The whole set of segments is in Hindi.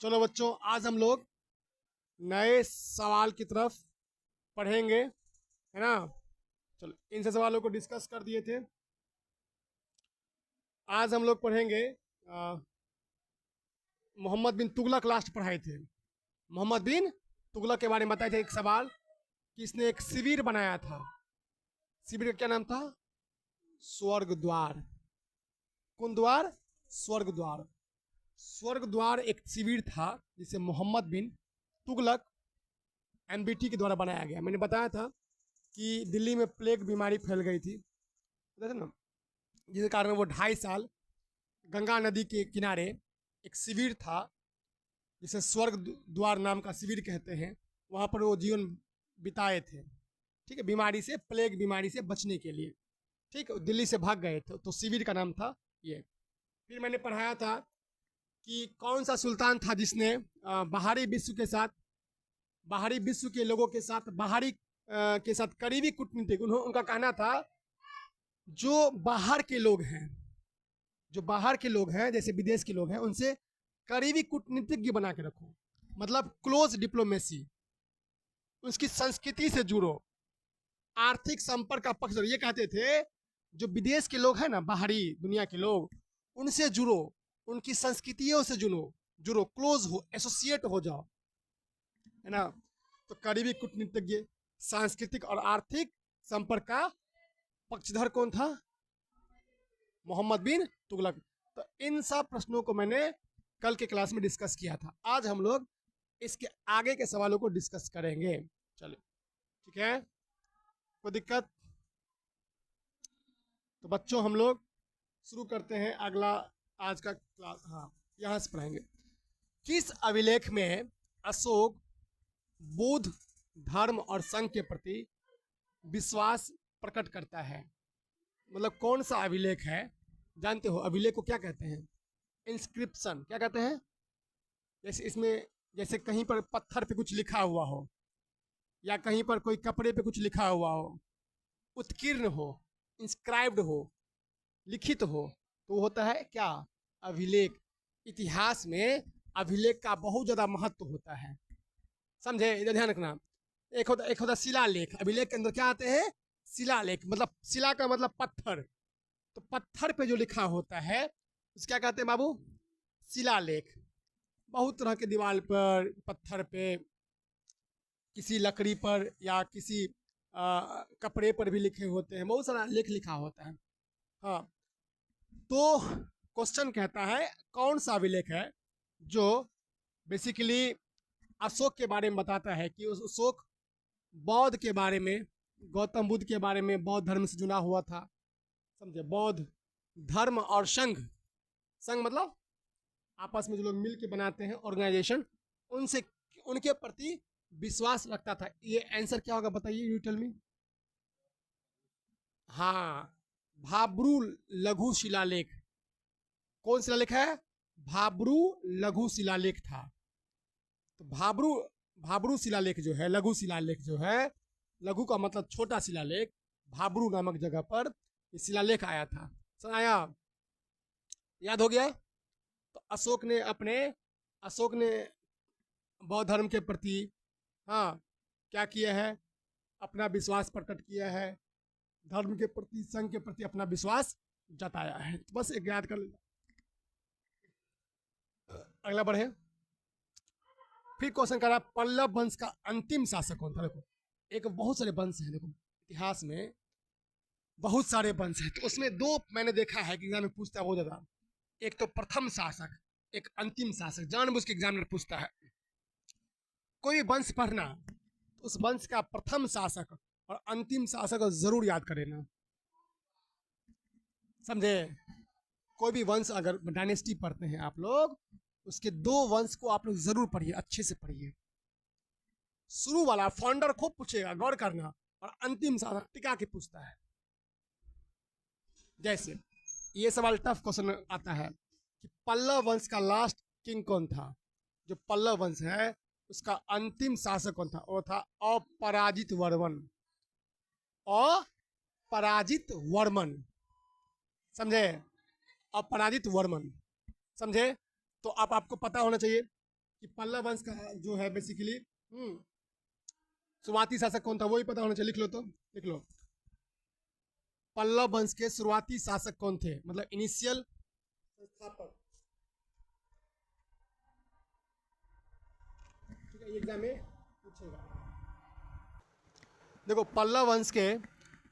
चलो बच्चों, आज हम लोग नए सवाल की तरफ पढ़ेंगे, है ना। चलो, इन से सवालों को डिस्कस कर दिए थे। आज हम लोग पढ़ेंगे मोहम्मद बिन तुगलक लास्ट पढ़ाए थे। मोहम्मद बिन तुगलक के बारे में बताए थे एक सवाल कि इसने एक शिविर बनाया था। शिविर का क्या नाम था? स्वर्ग द्वार। कौन द्वार? स्वर्ग द्वार। स्वर्ग द्वार एक शिविर था जिसे मोहम्मद बिन तुगलक एमबीटी के द्वारा बनाया गया। मैंने बताया था कि दिल्ली में प्लेग बीमारी फैल गई थी, पता था ना, जिसके कारण वो 2.5 साल गंगा नदी के किनारे एक शिविर था जिसे स्वर्ग द्वार नाम का शिविर कहते हैं, वहाँ पर वो जीवन बिताए थे। ठीक है, बीमारी से, प्लेग बीमारी से बचने के लिए। ठीक है, दिल्ली से भाग गए थे, तो शिविर का नाम था ये। फिर मैंने पढ़ाया था कि कौन सा सुल्तान था जिसने बाहरी विश्व के साथ, बाहरी विश्व के लोगों के साथ, बाहरी के साथ करीबी कूटनीतिक, उनका कहना था जो बाहर के लोग हैं, जो बाहर के लोग हैं जैसे विदेश के लोग हैं, उनसे करीबी कूटनीतिज्ञ बना के रखो, मतलब क्लोज डिप्लोमेसी, उसकी संस्कृति से जुड़ो, आर्थिक संपर्क का पक्ष। ये कहते थे जो विदेश के लोग हैं ना, बाहरी दुनिया के लोग, उनसे जुड़ो, उनकी संस्कृतियों से जुड़ो, जुड़ो, क्लोज हो, एसोसिएट हो जाओ, है ना। तो करीबी कूटनीतिज्ञ, सांस्कृतिक और आर्थिक संपर्क का पक्षधर कौन था? मोहम्मद बिन तुगलक। तो इन सब प्रश्नों को मैंने कल के क्लास में डिस्कस किया था। आज हम लोग इसके आगे के सवालों को डिस्कस करेंगे। चलो, ठीक है, कोई दिक्कत? तो बच्चों, हम लोग शुरू करते हैं अगला आज का क्लास। हाँ, यहाँ से पढ़ाएंगे। किस अभिलेख में अशोक बुद्ध धर्म और संघ के प्रति विश्वास प्रकट करता है? मतलब कौन सा अभिलेख है? जानते हो अभिलेख को क्या कहते हैं? इंस्क्रिप्शन क्या कहते हैं? जैसे इसमें, जैसे कहीं पर पत्थर पे कुछ लिखा हुआ हो, या कहीं पर कोई कपड़े पे कुछ लिखा हुआ हो, उत्कीर्ण हो, इंस्क्राइब्ड हो, लिखित हो, तो वो होता है क्या? अभिलेख। इतिहास में अभिलेख का बहुत ज्यादा महत्व होता है, समझे? इधर ध्यान रखना। एक होता शिलालेख। अभिलेख के अंदर क्या आते हैं? शिलालेख, मतलब शिला का मतलब पत्थर, तो पत्थर पे जो लिखा होता है उसे क्या कहते हैं बाबू? शिलालेख। बहुत तरह के दीवार पर, पत्थर पे, किसी लकड़ी पर, या किसी कपड़े पर भी लिखे होते हैं, बहुत सारा लेख लिखा होता है। हाँ, तो क्वेश्चन कहता है कौन सा अभिलेख है जो बेसिकली अशोक के बारे में बताता है कि उस अशोक बौद्ध के बारे में, गौतम बुद्ध के बारे में, बौद्ध धर्म से जुड़ा हुआ था, समझे? बौद्ध धर्म और संघ, संघ मतलब आपस में जो लोग मिल के बनाते हैं ऑर्गेनाइजेशन, उनसे, उनके प्रति विश्वास रखता था। ये आंसर क्या होगा बताइए, यू टेल मी। हाँ, भाब्रू लघु शिलालेख। कौन शिलालेख है? भाब्रू लघु शिलालेख था। तो भाब्रू, भाब्रू शिलालेख जो है, लघु शिलालेख जो है, लघु का मतलब छोटा शिलालेख, भाब्रू नामक जगह पर ये शिलालेख आया था। समझ आया? याद हो गया? तो अशोक ने बौद्ध धर्म के प्रति, हाँ, क्या किया है? अपना विश्वास प्रकट किया है, धर्म के प्रति, संघ के प्रति अपना विश्वास जताया है। तो बस एक याद कर लेना। अगला बढ़े। फिर क्वेश्चन कर रहा, पल्लव वंश का अंतिम शासक कौन था? देखो, एक बहुत सारे वंश हैं, देखो इतिहास में बहुत सारे वंश हैं, तो उसमें दो मैंने देखा है कि एग्जाम में पूछता है बहुत ज्यादा। एक तो प्रथम शासक, एक अंतिम शासक। जानबूझ के एग्जामिनर पूछता है, कोई वंश पढ़ना तो उस वंश का प्रथम शासक और अंतिम शासक जरूर याद करेना, समझे? कोई भी वंश, अगर डायनेस्टी पढ़ते हैं आप लोग, उसके दो वंश को आप लोग जरूर पढ़िए, अच्छे से पढ़िए। शुरू वाला फाउंडर खूब पूछेगा, गौर करना, और अंतिम शासक टिका के पूछता है। जैसे ये सवाल टफ क्वेश्चन आता है कि पल्लव वंश का लास्ट किंग कौन था? जो पल्लव वंश है उसका अंतिम शासक कौन था? वो था अपराजित वर्मन। अपराजित वर्मन, समझे? अपराजित वर्मन, समझे? तो अब आपको पता होना चाहिए कि पल्लव वंश का जो है बेसिकली शुरुआती शासक कौन था, वही पता होना चाहिए। लिख लो तो, लिख लो। पल्लव वंश के शुरुआती शासक कौन थे, मतलब इनिशियल संस्थापक। ठीक है, एग्जाम में पूछेगा। देखो पल्लव वंश के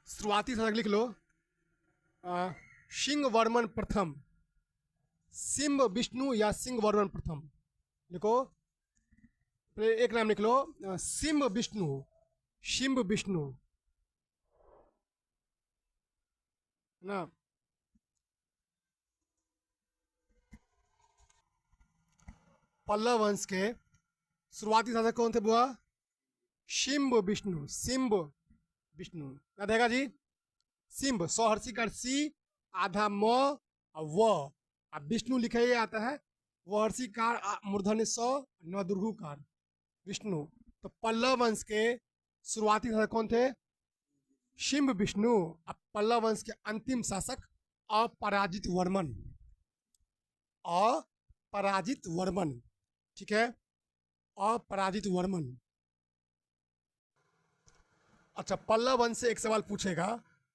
शुरुआती शासक लिख लो, सिंह वर्मन प्रथम, सिंह विष्णु या सिंह वर्मन प्रथम। लिखो, पहले एक नाम लिख लो, सिंह विष्णु, सिंह विष्णु ना। पल्लव वंश के शुरुआती शासक कौन थे बुआ? शिंब विष्णु, शिंब विष्णु याद रहेगा जी। शिंब सहर्षी कर सी, आधा म व, अब विष्णु लिखे ये आता है, वहर्षी कार मूर्धन्य स, न दुर्घु कार, विष्णु। तो पल्लव वंश के शुरुआती शासक कौन थे? शिंब विष्णु। अब पल्लव वंश के अंतिम शासक अपराजित वर्मन, अपराजित वर्मन। ठीक है, अपराजित वर्मन। अच्छा, पल्लव वंश से एक सवाल पूछेगा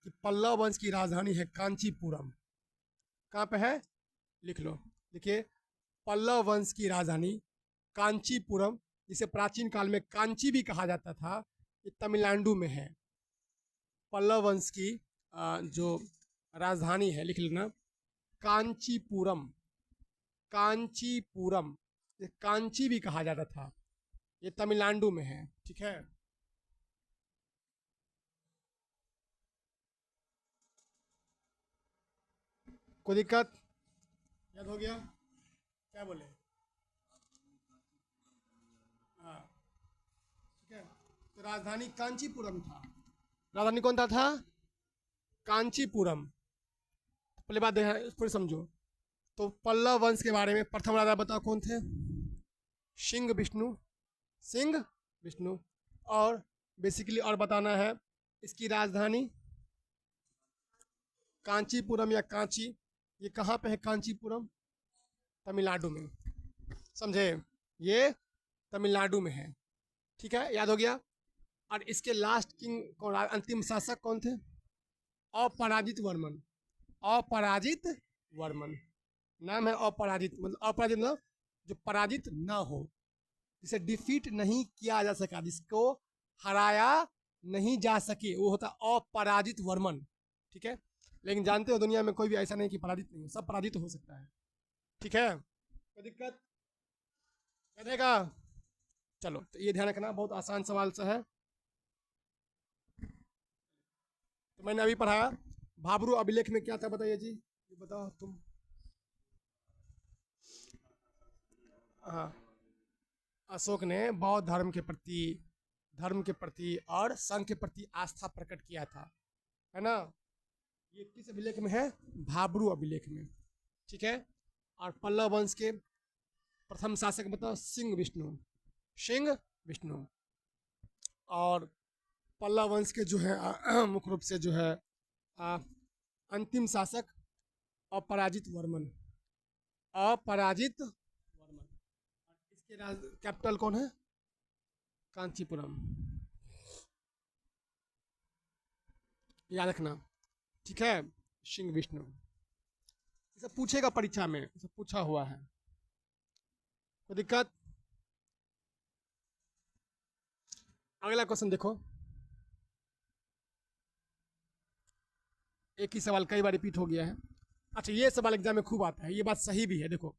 कि पल्लव वंश की राजधानी है कांचीपुरम। कहाँ पे है? लिख लो, देखिए पल्लव वंश की राजधानी कांचीपुरम, जिसे प्राचीन काल में कांची भी कहा जाता था, ये तमिलनाडु में है। पल्लव वंश की जो राजधानी है, लिख लेना, कांचीपुरम, कांचीपुरम। ये कांची भी कहा जाता था, ये तमिलनाडु में है। ठीक है, कोई दिक्कत? याद हो गया? क्या बोले? हाँ, ठीक है। तो राजधानी कांचीपुरम था। राजधानी कौन था? कांचीपुरम। पहले बात फिर समझो। तो पल्लव वंश के बारे में प्रथम राजा बताओ कौन थे? सिंह विष्णु, सिंह विष्णु। और बेसिकली और बताना है, इसकी राजधानी कांचीपुरम या कांची, ये कहाँ पे है कांचीपुरम? तमिलनाडु में, समझे? ये तमिलनाडु में है। ठीक है, याद हो गया। और इसके लास्ट किंग कौन, अंतिम शासक कौन थे? अपराजित वर्मन, अपराजित वर्मन। नाम है अपराजित, मतलब अपराजित मतलब जो पराजित ना हो, जिसे डिफीट नहीं किया जा सका, जिसको हराया नहीं जा सके, वो होता अपराजित वर्मन। ठीक है, लेकिन जानते हो दुनिया में कोई भी ऐसा नहीं कि पराजित नहीं हो, सब पराजित हो सकता है। ठीक है, कोई दिक्कत? रहेगा? चलो, तो ये ध्यान रखना, बहुत आसान सवाल सा है। तो मैंने अभी पढ़ाया, भाब्रू अभिलेख में क्या था बताइए जी, ये बताओ तुम। हाँ, अशोक ने बौद्ध धर्म के प्रति और संघ के प्रति आस्था प्रकट किया था, है ना। ये किस अभिलेख में है? भाब्रू अभिलेख में। ठीक है, और पल्लव वंश के प्रथम शासक बताओ? सिंह विष्णु, सिंह विष्णु। और पल्लव वंश के जो है मुख्य रूप से जो है अंतिम शासक अपराजित वर्मन, अपराजित वर्मन। इसके कैपिटल कौन है? कांचीपुरम, याद रखना। ठीक है, सिंह विष्णु। ये सब पूछेगा परीक्षा में, सब पूछा हुआ है, कोई दिक्कत? अगला क्वेश्चन देखो, एक ही सवाल कई बार रिपीट हो गया है। अच्छा, ये सवाल एग्जाम में खूब आता है, ये बात सही भी है। देखो,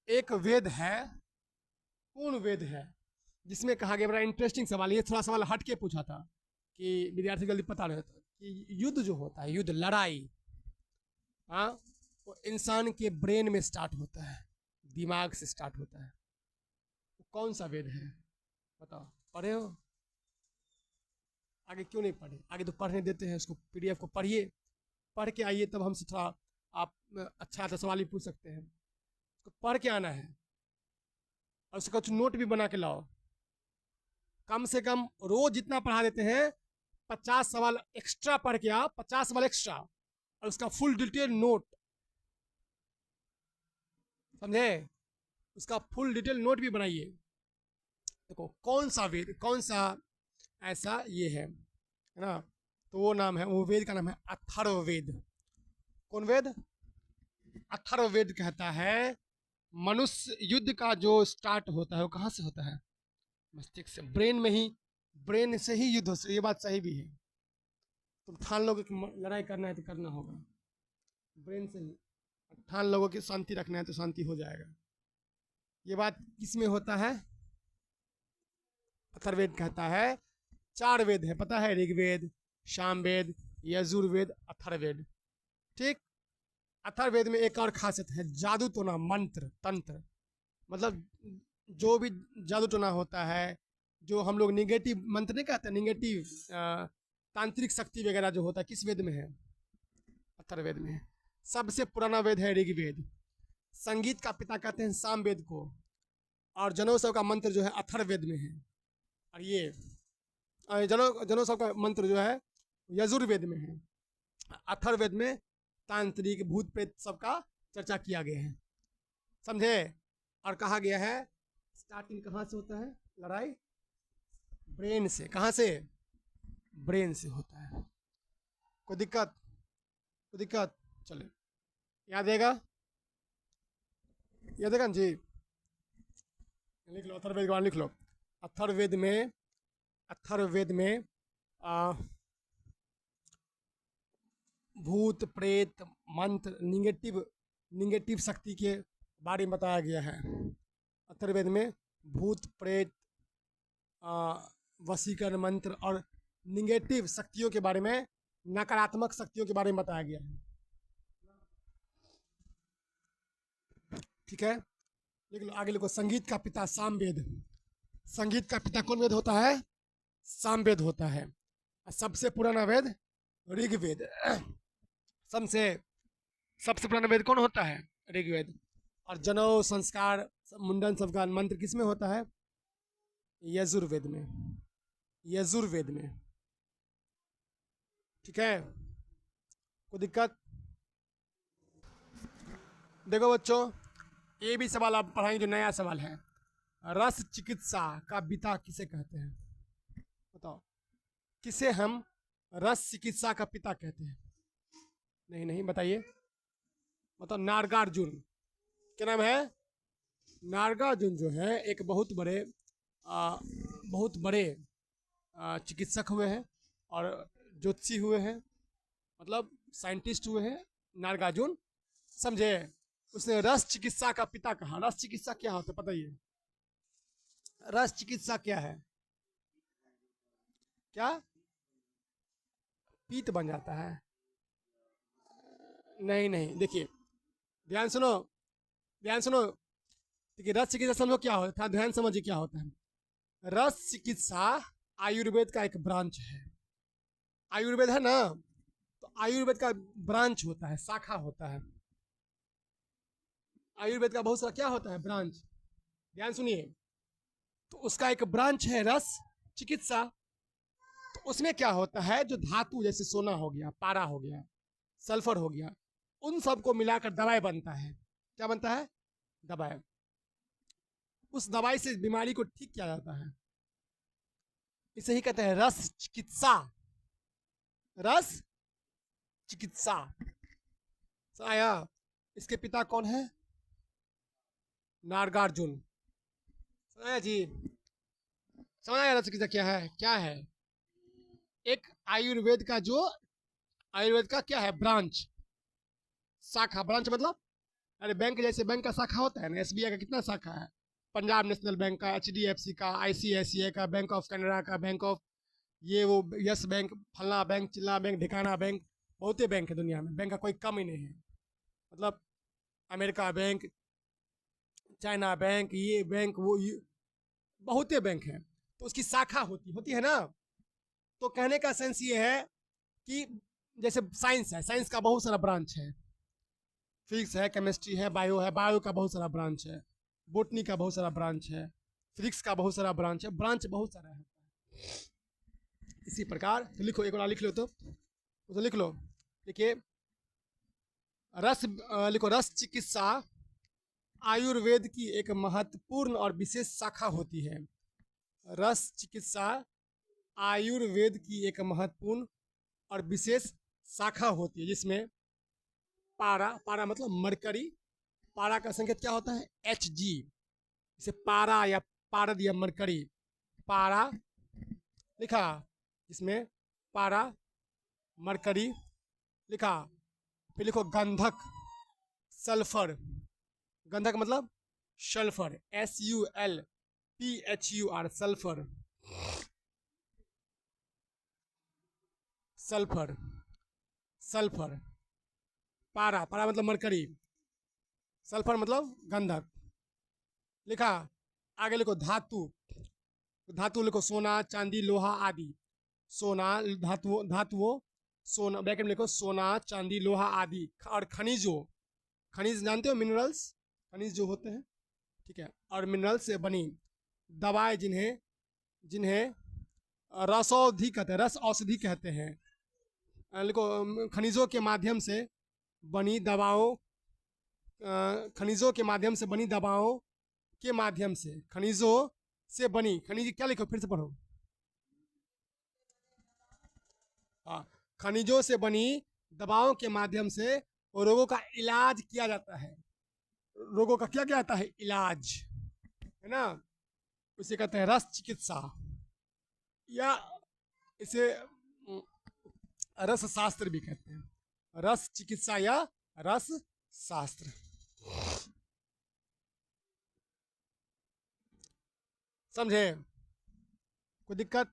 एक वेद है, कौन वेद है जिसमें कहा गया, बड़ा इंटरेस्टिंग सवाल, ये थोड़ा सवाल हट के पूछा था कि विद्यार्थी जल्दी पता नहीं होता कि युद्ध जो होता है, युद्ध लड़ाई, हाँ, वो इंसान के ब्रेन में स्टार्ट होता है, दिमाग से स्टार्ट होता है। वो कौन सा वेद है बताओ? पढ़े हो? आगे क्यों नहीं पढ़े? आगे तो पढ़ने देते हैं, उसको पीडीएफ को पढ़िए, पढ़ के आइए, तब हमसे थोड़ा आप अच्छा सा सवाल भी पूछ सकते हैं। उसको पढ़ के आना है, और उसका कुछ नोट भी बना के लाओ। कम से कम रोज जितना पढ़ा देते हैं, 50 सवाल एक्स्ट्रा पढ़ के आओ, 50 सवाल एक्स्ट्रा, और उसका फुल डिटेल नोट, समझे? उसका फुल डिटेल नोट भी बनाइए। देखो कौन सा वेद, कौन सा ऐसा ये है ना, तो वो नाम है, वो वेद का नाम है अथर्ववेद। कौन वेद? अथर्ववेद कहता है मनुष्य युद्ध का जो स्टार्ट होता है वो कहाँ से होता है? मस्तिष्क से, ब्रेन में ही, ब्रेन से ही युद्ध हो। ये बात सही भी है। तुम ठान लोगे कि लड़ाई करना है तो करना होगा, ब्रेन से ही। ठान लोगों की शांति रखना है तो शांति हो जाएगा। ये बात किस में होता है? अथर्ववेद कहता है 4 वेद है, पता है? ऋग्वेद, सामवेद, यजुर्वेद, अथर्ववेद। ठीक। अथर्ववेद में एक और खासियत है, जादू टोना, मंत्र, तंत्र। मतलब जो भी जादू टोना होता है, जो हम लोग निगेटिव मंत्र नहीं कहते, निगेटिव तांत्रिक शक्ति वगैरह जो होता है, किस वेद में है? अथर्ववेद में है। सबसे पुराना वेद है ऋग्वेद। संगीत का पिता कहते हैं सामवेद को, और जनोत्सव का मंत्र जो है अथर्ववेद में है। और ये जनोत्सव का मंत्र जो है यजुर्वेद में है। अथर्ववेद में तांत्रिक, भूत प्रेत सबका चर्चा किया गया है, समझे? और कहा गया है स्टार्टिंग कहाँ से होता है लड़ाई? ब्रेन से। कहाँ से? ब्रेन से होता है। कोई दिक्कत? कोई दिक्कत? चले, याद देगा, याद देगा जी। लिख लो अथर्ववेद के बारे में, लिख लो। अथर्ववेद में, अथर्ववेद में भूत प्रेत मंत्र, निगेटिव, निगेटिव शक्ति के बारे में बताया गया है। अथर्ववेद में भूत प्रेत, वशीकरण मंत्र और निगेटिव शक्तियों के बारे में, नकारात्मक शक्तियों के बारे में बताया गया है। ठीक है, लिख लो, आगे लिखो। संगीत का पिता सामवेद। संगीत का पिता कौन वेद होता है? सामवेद होता है। सबसे पुराना वेद ऋग्वेद। सबसे सबसे पुराना वेद कौन होता है? ऋग्वेद। और जनेऊ, संस्कार, मुंडन सबका मंत्र किस में होता है? यजुर्वेद में। यजुर्वेद में। ठीक है, कोई दिक्कत? देखो बच्चों, ये भी सवाल आप पढ़ाएंगे जो नया सवाल है। रस चिकित्सा का पिता किसे कहते हैं? बताओ, किसे हम रस चिकित्सा का पिता कहते हैं? नहीं नहीं, बताइए, बताओ। नागार्जुन। क्या नाम है? नागार्जुन जो है एक बहुत बड़े चिकित्सक हुए हैं और ज्योतिषी हुए हैं, मतलब साइंटिस्ट हुए हैं नागार्जुन, समझे? उसने रस चिकित्सा का पिता कहा। रस चिकित्सा क्या होता है बताइए? रस चिकित्सा क्या है? क्या? पीत बन जाता है? नहीं नहीं, देखिए, ध्यान सुनो, ध्यान सुनो। देखिए, रस चिकित्सा समझो क्या होता है, ध्यान समझिए क्या होता है। रस चिकित्सा आयुर्वेद का एक ब्रांच है। आयुर्वेद है ना, तो आयुर्वेद का ब्रांच होता है, शाखा होता है। आयुर्वेद का बहुत सारा क्या होता है? ब्रांच। ध्यान सुनिए, तो उसका एक ब्रांच है रस चिकित्सा। तो उसमें क्या होता है, जो धातु जैसे सोना हो गया, पारा हो गया, सल्फर हो गया, उन सबको मिलाकर दवाई बनता है। क्या बनता है? दवाई। उस दवाई से बीमारी को ठीक किया जाता है। इसे ही कहते हैं रस चिकित्सा। रस चिकित्सा। आया? इसके पिता कौन है? नागार्जुन। आया जी? समझ आया रस चिकित्सा क्या है? क्या है? एक आयुर्वेद का जो, आयुर्वेद का क्या है? ब्रांच, शाखा। ब्रांच मतलब, अरे बैंक जैसे बैंक का शाखा होता है ना, एसबीआई का कितना शाखा है? पंजाब नेशनल बैंक का, एचडीएफसी का, आईसीआईसीआई का, बैंक ऑफ कनाडा का, बैंक ऑफ ये वो, यस बैंक, फलना बैंक, चिल्ला बैंक, ढिकाना बैंक, बहुते बैंक है दुनिया में। बैंक का कोई कम ही नहीं है। मतलब अमेरिका बैंक, चाइना बैंक, ये बैंक, वो बहुते बैंक है, तो उसकी शाखा होती है ना। तो कहने का सेंस ये है कि जैसे साइंस है, साइंस का बहुत सारा ब्रांच है। फिजिक्स है, केमिस्ट्री है, बायो है, बायो का बहुत सारा ब्रांच है, बोटनी का बहुत सारा ब्रांच है, फिजिक्स का बहुत सारा ब्रांच है, ब्रांच बहुत सारा है। इसी प्रकार तो लिखो, एक बार लिख लो, तो लिख लो। देखिए, रस लिखो, रस चिकित्सा आयुर्वेद की एक महत्वपूर्ण और विशेष शाखा होती है। रस चिकित्सा आयुर्वेद की एक महत्वपूर्ण और विशेष शाखा होती है, जिसमें पारा, पारा मतलब मरकरी, पारा का संकेत क्या होता है? Hg। जैसे पारा या पारद या मरकरी, पारा लिखा, इसमें पारा मरकरी लिखा। फिर लिखो गंधक, सल्फर, गंधक मतलब sulphur, SULPHUR, sulphur, sulphur, sulphur, पारा, पारा मतलब मरकरी, सल्फर मतलब गंधक लिखा। आगे लिखो धातु, धातु लिखो सोना, चांदी, लोहा आदि। सोना, धातुओं, सोना, ब्रैकेट में लिखो सोना, चांदी, लोहा आदि। और खनिजों, खनिज जानते हो, मिनरल्स, खनिज जो होते हैं, ठीक है। और मिनरल्स से बनी दवाएं, जिन्हें जिन्हें रसौषधि कहते हैं, रस औषधि कहते हैं। लिखो खनिजों के माध्यम से बनी दवाओं, खनिजों के माध्यम से बनी दवाओं के माध्यम से, खनिजों से बनी, खनिज क्या लिखो, फिर से पढ़ो। हाँ, खनिजों से बनी दवाओं के माध्यम से रोगों का इलाज किया जाता है। रोगों का क्या आता है? इलाज, है ना। उसे कहते हैं रस चिकित्सा, या इसे रस शास्त्र भी कहते हैं। रस चिकित्सा या रस शास्त्र। समझे? कोई दिक्कत?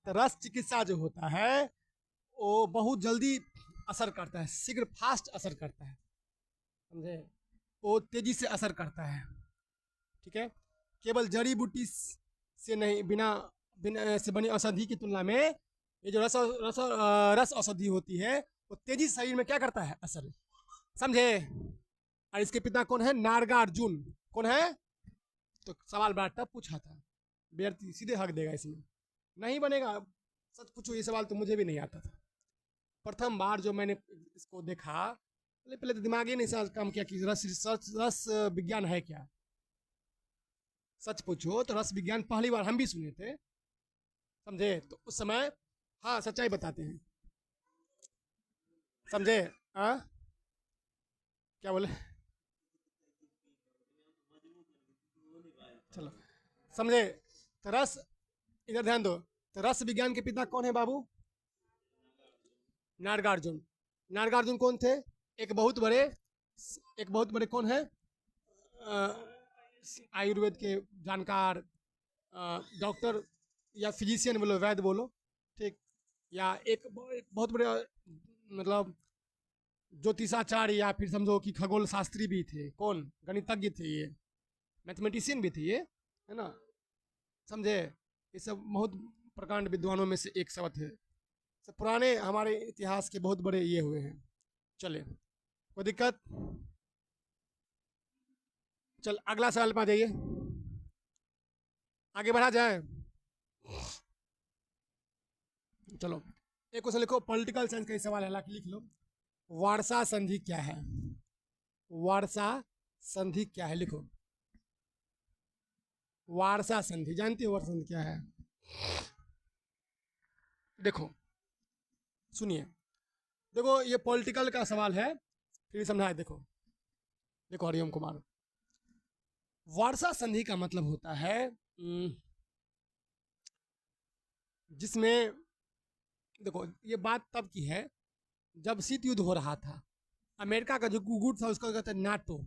तो रस चिकित्सा जो होता है वो बहुत जल्दी असर करता है, शीघ्र फास्ट असर करता है, समझे? वो तेजी से असर करता है, ठीक है। केवल जड़ी बूटी से नहीं, बिना बिना से बनी औषधि की तुलना में ये जो रस औषधि होती है वो तेजी से शरीर में क्या करता है? असर, समझे? और इसके पिता कौन है? नागार्जुन। कौन है? तो सवाल बड़ा टफ पूछा था, व्यर्थी सीधे हक देगा इसमें, नहीं बनेगा। सच पूछो, ये सवाल तो मुझे भी नहीं आता था। प्रथम बार जो मैंने इसको देखा, पहले तो दिमाग ही नहीं काम किया कि रस विज्ञान है क्या। सच पूछो तो रस विज्ञान पहली बार हम भी सुने थे, समझे? तो उस समय, हाँ सच्चाई बताते हैं, समझे? क्या बोले? चलो, समझे? तो रस, इधर ध्यान दो। तो रस विज्ञान के पिता कौन है बाबू? नागार्जुन। नागार्जुन कौन थे? एक बहुत बड़े, एक बहुत बड़े कौन है? आयुर्वेद के जानकार, डॉक्टर या फिजिशियन बोलो, वैद्य बोलो, ठीक। या एक बहुत बड़े मतलब ज्योतिषाचार्य, या फिर समझो कि खगोल शास्त्री भी थे। कौन? गणितज्ञ थे ये, मैथमेटिशियन भी थे ये, है ना, समझे? ये सब बहुत प्रकांड विद्वानों में से एक शब्द है। सब पुराने हमारे इतिहास के बहुत बड़े ये हुए हैं। चले, कोई दिक्कत? चल अगला सवाल पे आ जाइए, आगे बढ़ा जाए। चलो एक क्वेश्चन लिखो, पॉलिटिकल साइंस का ही सवाल है, हालांकि लिख लो। वारसा संधि क्या है? वारसा संधि क्या है? लिखो, वारसा संधि। जानते हो वारसा संधि क्या है? देखो, सुनिए, देखो ये पॉलिटिकल का सवाल है, फिर समझाए। देखो, देखो हरिओम कुमार, वारसा संधि का मतलब होता है जिसमें, देखो ये बात तब की है जब शीत युद्ध हो रहा था। अमेरिका का जो गुट था उसका कहते हैं नाटो।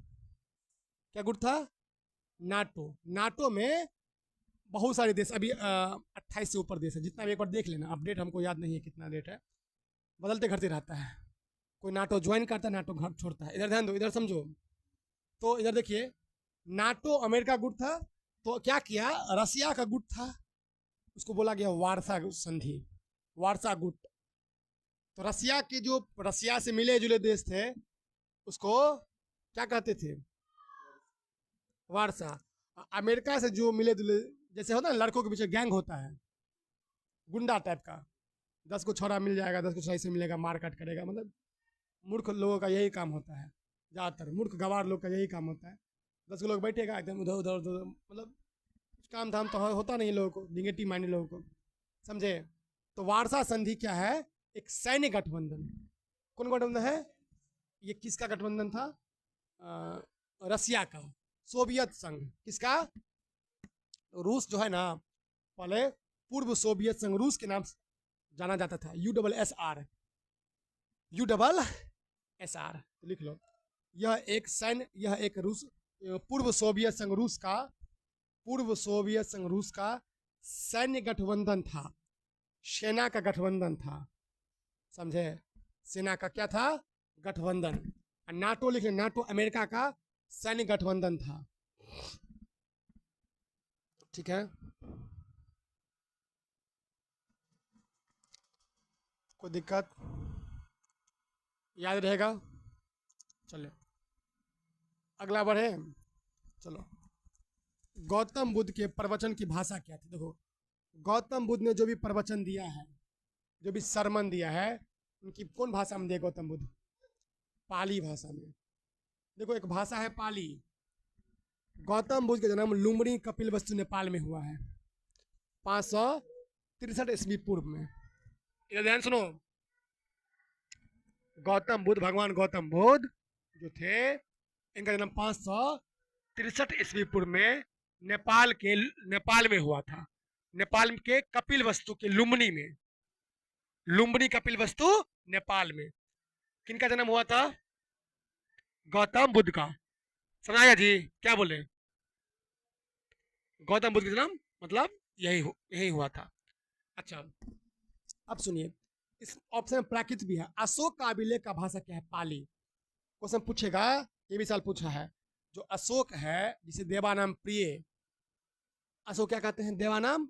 क्या गुट था? नाटो। नाटो में बहुत सारे देश, अभी 28 से ऊपर देश है, जितना भी एक बार देख लेना, अपडेट हमको याद नहीं है कितना डेट है, बदलते घटते रहता है। कोई नाटो ज्वाइन करता है, नाटो घर छोड़ता है। इधर ध्यान दो, इधर समझो। तो इधर देखिए, नाटो अमेरिका गुट था, तो क्या किया, रसिया का गुट था, उसको बोला गया वारसा संधि, वारसा गुट। तो रसिया के जो रसिया से मिले जुले देश थे उसको क्या कहते थे? वारसा। अमेरिका से जो मिले जुले, जैसे होता है लड़कों के पीछे गैंग होता है, गुंडा टाइप का, 10 को छोरा मिल जाएगा, 10 को सही से मिलेगा, मार काट करेगा, मतलब मूर्ख लोगों का यही काम होता है। ज़्यादातर मूर्ख गवार लोग का यही काम होता है। 10 लोग बैठेगा एकदम उधर उधर उधर, मतलब काम धाम तो होता नहीं लोगों को, निगेटिव माइंड लोगों को, समझे। तो वारसा संधि क्या है? एक सैन्य गठबंधन। कौन गठबंधन है ये? किसका गठबंधन था? रसिया का, सोवियत संघ। किसका? रूस जो है ना, पहले पूर्व सोवियत संघ रूस के नाम से जाना जाता था, USSR, USSR, तो लिख लो। यह एक रूस, पूर्व सोवियत संघ रूस का, पूर्व सोवियत संघ रूस का सैन्य गठबंधन था, सेना का गठबंधन था, समझे। सेना का क्या था? गठबंधन। नाटो लिखे, नाटो अमेरिका का सैन्य गठबंधन था, ठीक है। कोई दिक्कत? याद रहेगा? चलो अगला बढ़े। चलो, गौतम बुद्ध के प्रवचन की भाषा क्या थी? देखो, गौतम बुद्ध ने जो भी प्रवचन दिया है, जो भी सरमन दिया है, उनकी कौन भाषा में दिया गौतम बुद्ध? पाली भाषा में। देखो, एक भाषा है पाली। गौतम बुद्ध का जन्म लुम्बिनी कपिलवस्तु नेपाल में हुआ है, 563 ईस्वी पूर्व में। इधर ध्यान सुनो, गौतम बुद्ध, भगवान गौतम बुद्ध जो थे, इनका जन्म 563 ईस्वी पूर्व में नेपाल में हुआ था। नेपाल के कपिल वस्तु के लुम्बिनी में, लुम्बिनी कपिल वस्तु नेपाल में। किनका जन्म हुआ था? गौतम बुद्ध का। समझाया जी? क्या बोले? गौतम बुद्ध का जन्म मतलब यही हुआ था। अच्छा, अब सुनिए, इस ऑप्शन में प्राकृत भी है। अशोक का अभिलेख का भाषा क्या है? पाली। क्वेश्चन पूछेगा, ये भी साल पूछा है। जो अशोक है, जिसे देवानाम प्रिय, अशोक क्या कहते हैं? देवानाम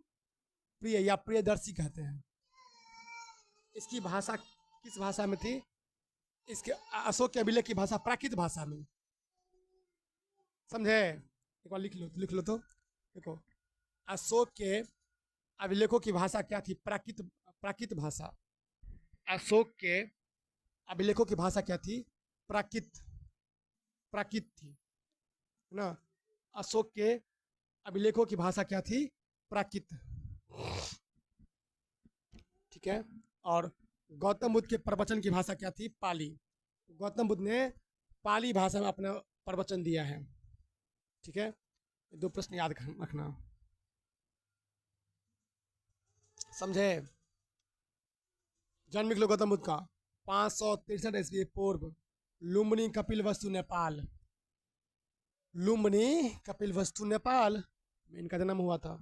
प्रिय या प्रियदर्शी कहते हैं। इसकी भाषा किस भाषा में थी? इसके अशोक के अभिलेख की भाषा प्राकृत भाषा में, समझे। एक बार लिख लो तो। देखो, अशोक के अभिलेखों की भाषा क्या थी? प्राकृत भाषा। अशोक के अभिलेखों की भाषा क्या थी? प्राकृत थी, है ना। अशोक के अभिलेखों की भाषा क्या थी? प्राकृत, ठीक है। और गौतम बुद्ध के प्रवचन की भाषा क्या थी? पाली। गौतम बुद्ध ने पाली भाषा में अपना प्रवचन दिया है, ठीक है। 2 प्रश्न याद रखना, समझे। जन्म लिख लो गौतम बुद्ध का, 563 ईस्वी पूर्व, लुम्बिनी कपिल वस्तु नेपाल, लुम्बिनी कपिल वस्तु नेपाल में इनका जन्म हुआ था।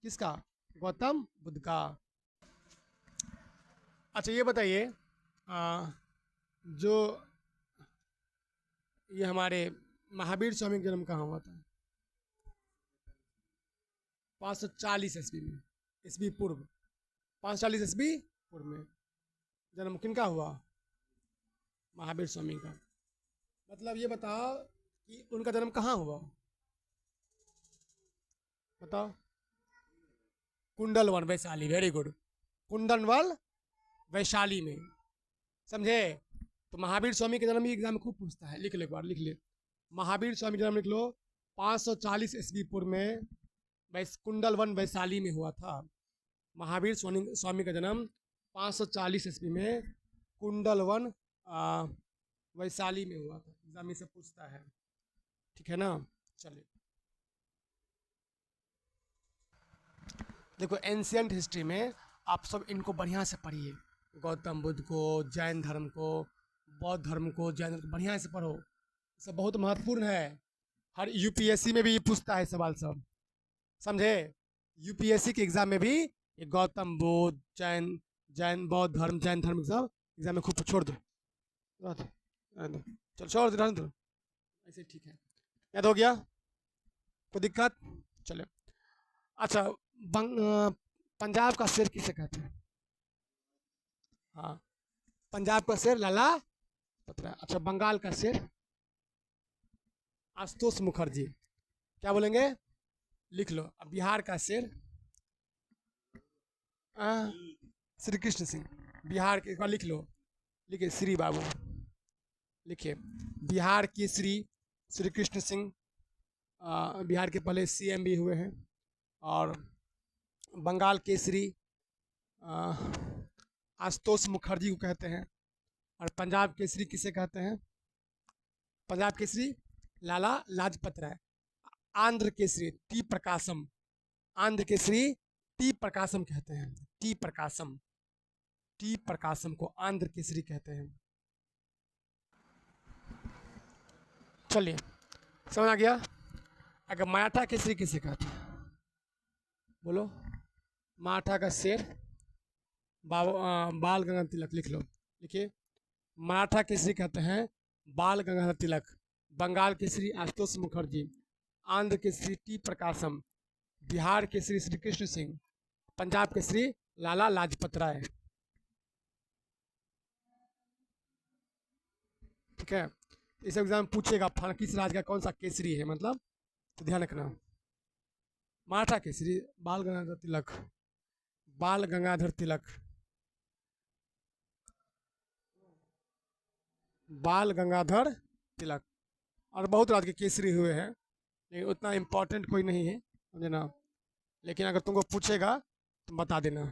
किसका? गौतम बुद्ध का। अच्छा, ये बताइए, जो ये हमारे महावीर स्वामी का जन्म कहाँ हुआ था? 540 ईस्वी में, ईस्वी पूर्व, 540 ईस्वी पूर्व में जन्म किनका हुआ? महावीर स्वामी का। मतलब ये बताओ कि उनका जन्म कहाँ हुआ? बताओ। Kundalvan Vaishali, very good. कुंडलवन वैशाली में, समझे। तो महावीर स्वामी के जन्म एग्जाम में खूब पूछता है, लिख लो एक बार, लिख ले। महावीर स्वामी जन्म लिख लो, 540 ईस्वी पूर्व में कुंडलवन वैशाली में हुआ था। महावीर स्वामी का जन्म 540 ईस्वी में कुंडलवन वैशाली में हुआ था। एग्जाम में से पूछता है, ठीक है ना। चलिए, देखो, एंशियंट हिस्ट्री में आप सब इनको बढ़िया से पढ़िए। गौतम बुद्ध को, जैन धर्म को, बौद्ध धर्म को, जैन धर्म को बढ़िया से पढ़ो, सब बहुत महत्वपूर्ण है। हर यूपीएससी में भी ये पूछता है सवाल सब, समझे। यूपीएससी के एग्जाम में भी ये गौतम बुद्ध, जैन बौद्ध धर्म, जैन धर्म सब एग्जाम में खूब छोड़ दो, चल छोड़ दो, ऐसे ठीक है। याद हो गया? कोई दिक्कत? चले। अच्छा, पंजाब का शेर किसे कहते हैं? हाँ, पंजाब का शेर लाला पतरा। अच्छा, बंगाल का शेर? आशुतोष मुखर्जी। क्या बोलेंगे? लिख लो। अब बिहार का शेर? श्री कृष्ण सिंह। बिहार के, एक बार लिख लो, लिखिए, श्री बाबू। लिखिए, बिहार केसरी श्री कृष्ण सिंह, बिहार के पहले सीएम भी हुए हैं। और बंगाल केसरी आशुतोष मुखर्जी को कहते हैं। और पंजाब केसरी किसे कहते हैं? पंजाब केसरी लाला लाजपत राय। आंध्र केसरी टी प्रकाशम, आंध्र केसरी टी प्रकाशम कहते हैं। टी प्रकाशम, टी प्रकाशम को आंध्र केसरी कहते हैं। चलिए, समझ आ गया? अगर मराठा केसरी किसे कहते हैं? बोलो। मराठा का शेर बाल गंगाधर तिलक, लिख लो। लिखिए, मराठा केसरी कहते हैं बाल गंगाधर तिलक, बंगाल केसरी आशुतोष मुखर्जी, आंध्र केसरी टी प्रकाशम, बिहार केसरी श्री कृष्ण सिंह, पंजाब केसरी लाला लाजपत राय। ठीक है, इस एग्जाम पूछेगा किस राज्य का कौन सा केसरी है, मतलब तो ध्यान रखना। मराठा केसरी बाल गंगाधर तिलक, बाल गंगाधर तिलक, बाल गंगाधर तिलक। और बहुत राज्य के केसरी हुए हैं, लेकिन उतना इम्पोर्टेंट कोई नहीं है, समझे ना। लेकिन अगर तुमको पूछेगा तो बता देना,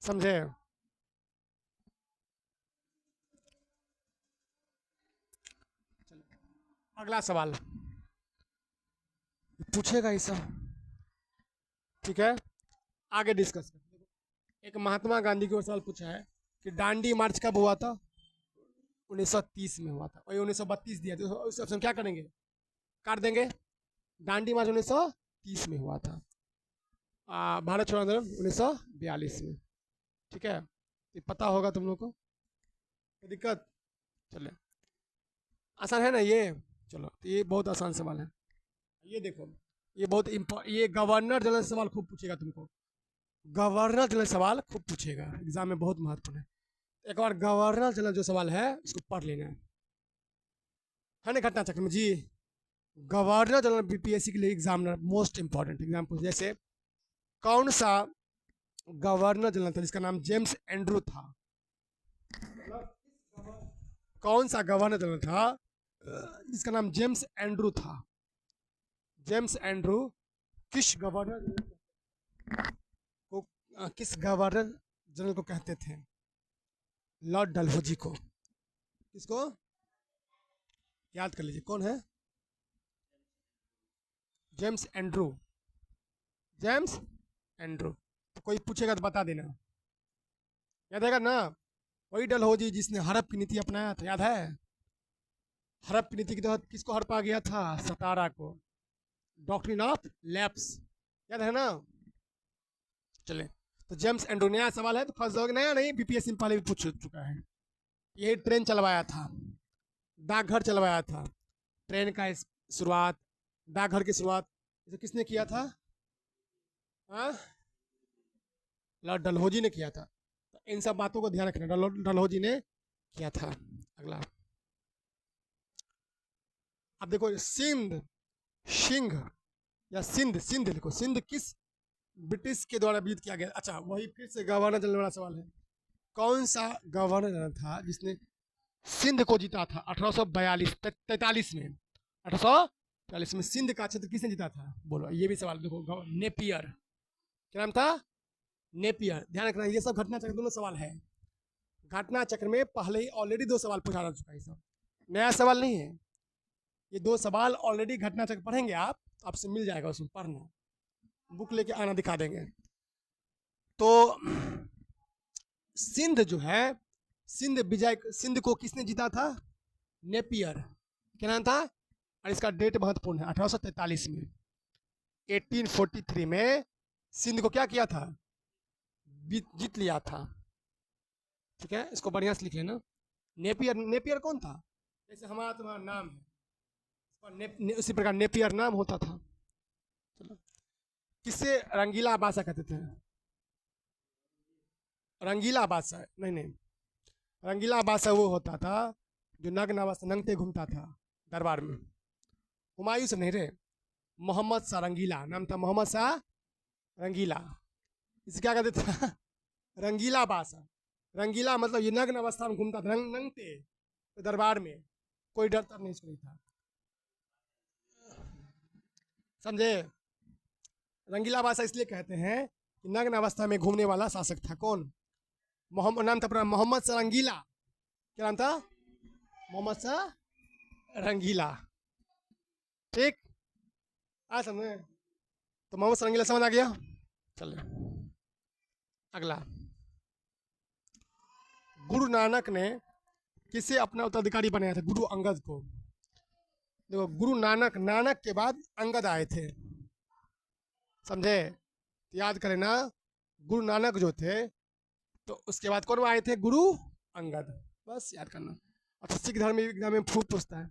समझे? अगला सवाल पूछेगा ही सब। ठीक है, आगे डिस्कस करते। एक महात्मा गांधी की ओर सवाल पूछा है कि दांडी मार्च कब हुआ था? 1930 में हुआ था। और 1932 दिया, तो उस ऑप्शन क्या करेंगे? काट देंगे। दांडी मार्च 1930 में हुआ था। भारत छोड़ो आंदोलन 1942 में। ठीक है, ये पता होगा तुम लोग को, कोई दिक्कत? चले, आसान है ना ये? चलो, तो ये बहुत आसान सवाल है। ये देखो, ये बहुत ये गवर्नर जनरल सवाल खूब पूछेगा तुमको। गवर्नर जनरल सवाल खूब पूछेगा, एग्जाम में बहुत महत्वपूर्ण है। एक बार गवर्नर जनरल जो सवाल है उसको पढ़ लेना है ना, घटना चक्र में जी। गवर्नर जनरल बीपीएससी के लिए एग्जामिनर मोस्ट इंपॉर्टेंट एग्जाम्पल, जैसे कौन सा गवर्नर जनरल था जिसका नाम जेम्स एंड्रू था? कौन सा गवर्नर जनरल था जिसका नाम जेम्स एंड्रू था? जेम्स एंड्रू किस गवर्नर को किस गवर्नर जनरल को कहते थे? लॉर्ड डलहौजी को। किसको? याद कर लीजिए, कौन है? James Andrew, James Andrew. तो कोई पूछेगा तो बता देना, याद है ना? वही डलहौजी जिसने हड़प की नीति अपनाया था, याद है? हड़प की नीति के तहत किसको हड़पा गया था? सतारा को। डॉक्ट्रिन ऑफ लैप्स, याद है ना? चले, तो जेम्स एंड्रू। नया सवाल है तो फर्स्ट जाओगे, नया नहीं, बीपीएससी में पहले भी पूछ चुका है। यही ट्रेन चलवाया था, डाकघर चलवाया था। ट्रेन का शुरुआत, डाकघर की शुरुआत इसे किसने किया था? लॉर्ड डलहौजी ने किया था। तो इन सब बातों को ध्यान रखना, डलहौजी ने किया था। अगला, अब देखो, सिंध, सिंह या सिंध, सिंध लिखो। सिंध किस ब्रिटिश के द्वारा विजित किया गया? अच्छा, वही फिर से गवर्नर जनरल वाला सवाल है। कौन सा गवर्नर जनरल था जिसने सिंध को जीता था 1843 में? 1843 में सिंध का क्षेत्र किसने जीता था? बोलो, ये भी सवाल देखो। नेपियर, क्या नाम था? नेपियर। ध्यान रखना, ये सब घटना चक्र दोनों सवाल है। घटना चक्र में पहले ही ऑलरेडी 2 सवाल पूछा जा चुका है, सब नया सवाल नहीं है। ये 2 सवाल ऑलरेडी घटना चक्र पढ़ेंगे आप, आपसे मिल जाएगा, उसमें पढ़ना, बुक लेके आना, दिखा देंगे। तो सिंध जो है, सिंध को किसने जीता था? नेपियर। क्या नाम था? और इसका डेट महत्वपूर्ण है, 1843 में। 1843 में सिंध को क्या किया था? जीत लिया था। ठीक है, इसको बढ़िया से लिख लेना। नेपियर, नेपियर कौन था? जैसे हमारा तुम्हारा नाम है, उसी प्रकार नेपियर नाम होता था। चलो, किससे रंगीला बादशाह कहते थे? रंगीला बादशाह नहीं, रंगीला बादशाह वो होता था जो नग्न अवस्था, नंगते घूमता था दरबार में। हुमायूं से नहीं रे, मोहम्मद शाह रंगीला नाम था, मोहम्मद शाह रंगीला। इसे क्या कहते थे? रंगीला बादशाह। रंगीला मतलब ये नग्न अवस्था में घूमता था, नंगते दरबार में कोई डर तर नहीं था। समझे? रंगीला बादशाह इसलिए कहते हैं कि नग्न अवस्था में घूमने वाला शासक था। कौन? मोहम्मद, नाम था पूरा मोहम्मद शाह रंगीला। क्या नाम था? मोहम्मद शाह रंगीला। ठीक, आज समझे? तो मोहम्मद शाह रंगीला समझ आ गया। चलिए अगला, गुरु नानक ने किसे अपना उत्तराधिकारी बनाया था? गुरु अंगद को। देखो, गुरु नानक, नानक के बाद अंगद आए थे। समझे? याद करें ना, गुरु नानक जो थे तो उसके बाद कौन आए थे? गुरु अंगद। बस याद करना। अच्छा, सिख धर्म में एग्जाम में खूब पूछता है।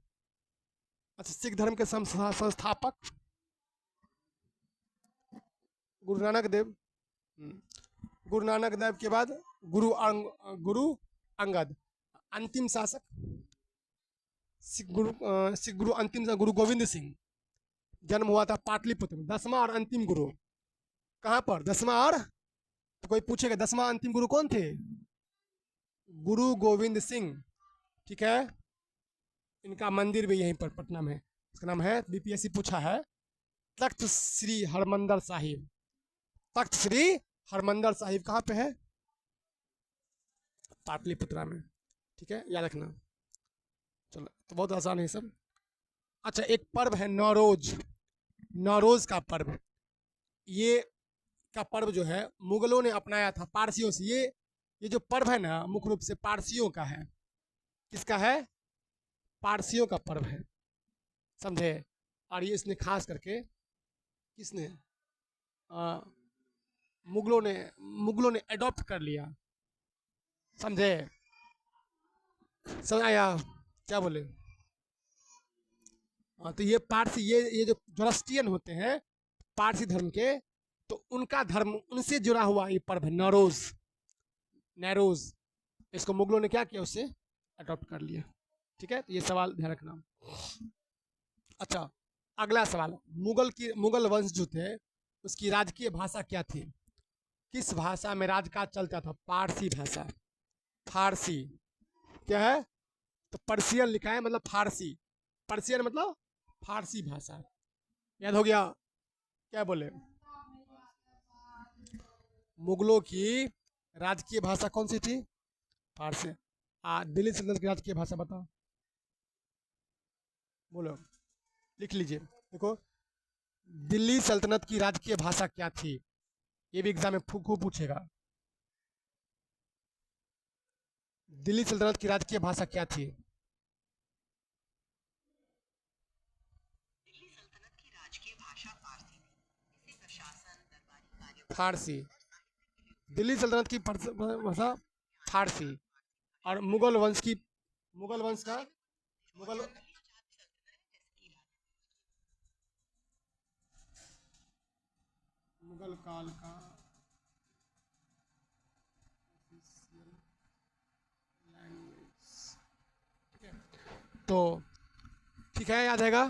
अच्छा, सिख धर्म के संस्थापक गुरु नानक देव। गुरु नानक देव के बाद गुरु अंगद। अंतिम शासक सिख गुरु अंतिम गुरु गोविंद सिंह। जन्म हुआ था पाटलिपुत्र में। 10वां और अंतिम गुरु कहाँ पर? 10वां और, तो कोई पूछेगा 10वां अंतिम गुरु कौन थे? गुरु गोविंद सिंह। ठीक है, इनका मंदिर भी यहीं पर पटना में। इसका नाम है, बीपीएससी पूछा है, तख्त श्री हरमंदर साहिब। तख्त श्री हरमंदर साहिब कहाँ पे है? पाटलिपुत्रा में। ठीक है, याद रखना। चलो, तो बहुत आसान है सब। अच्छा, एक पर्व है नौरोज। नौरोज का पर्व, ये का पर्व जो है मुगलों ने अपनाया था पारसियों से। ये जो पर्व है ना, मुख्य रूप से पारसियों का है। किसका है? पारसियों का पर्व है। समझे? और ये इसने खास करके किसने, मुगलों ने अडॉप्ट कर लिया। समझे? समझ आया क्या बोले? हाँ, तो ये पारसी, ये जो जोरास्ट्रियन होते हैं पारसी धर्म के, तो उनका धर्म, उनसे जुड़ा हुआ ये पर्व है नौरोज। नैरोज, इसको मुगलों ने क्या किया? उससे अडॉप्ट कर लिया। ठीक है, तो ये सवाल ध्यान रखना। अच्छा, अगला सवाल, मुगल वंश जो थे उसकी राजकीय भाषा क्या थी? किस भाषा में राजकाज चलता था? पारसी भाषा। फारसी क्या है? तो पर्शियन लिखा है, मतलब फारसी। पर्शियन मतलब फारसी भाषा। याद हो गया? क्या बोले? मुगलों की राजकीय भाषा कौन सी थी? फारसी। दिल्ली सल्तनत की राजकीय भाषा बताओ, बोलो, लिख लीजिए। देखो, दिल्ली सल्तनत की राजकीय भाषा क्या थी? ये भी एग्जाम में खूब पूछेगा। दिल्ली सल्तनत की राजकीय भाषा क्या थी? फारसी। दिल्ली सल्तनत की भाषा फारसी। और मुगल वंश का, मुगल मुगल काल का लैंग्वेज। ठीक है, तो ठीक है, याद रहेगा।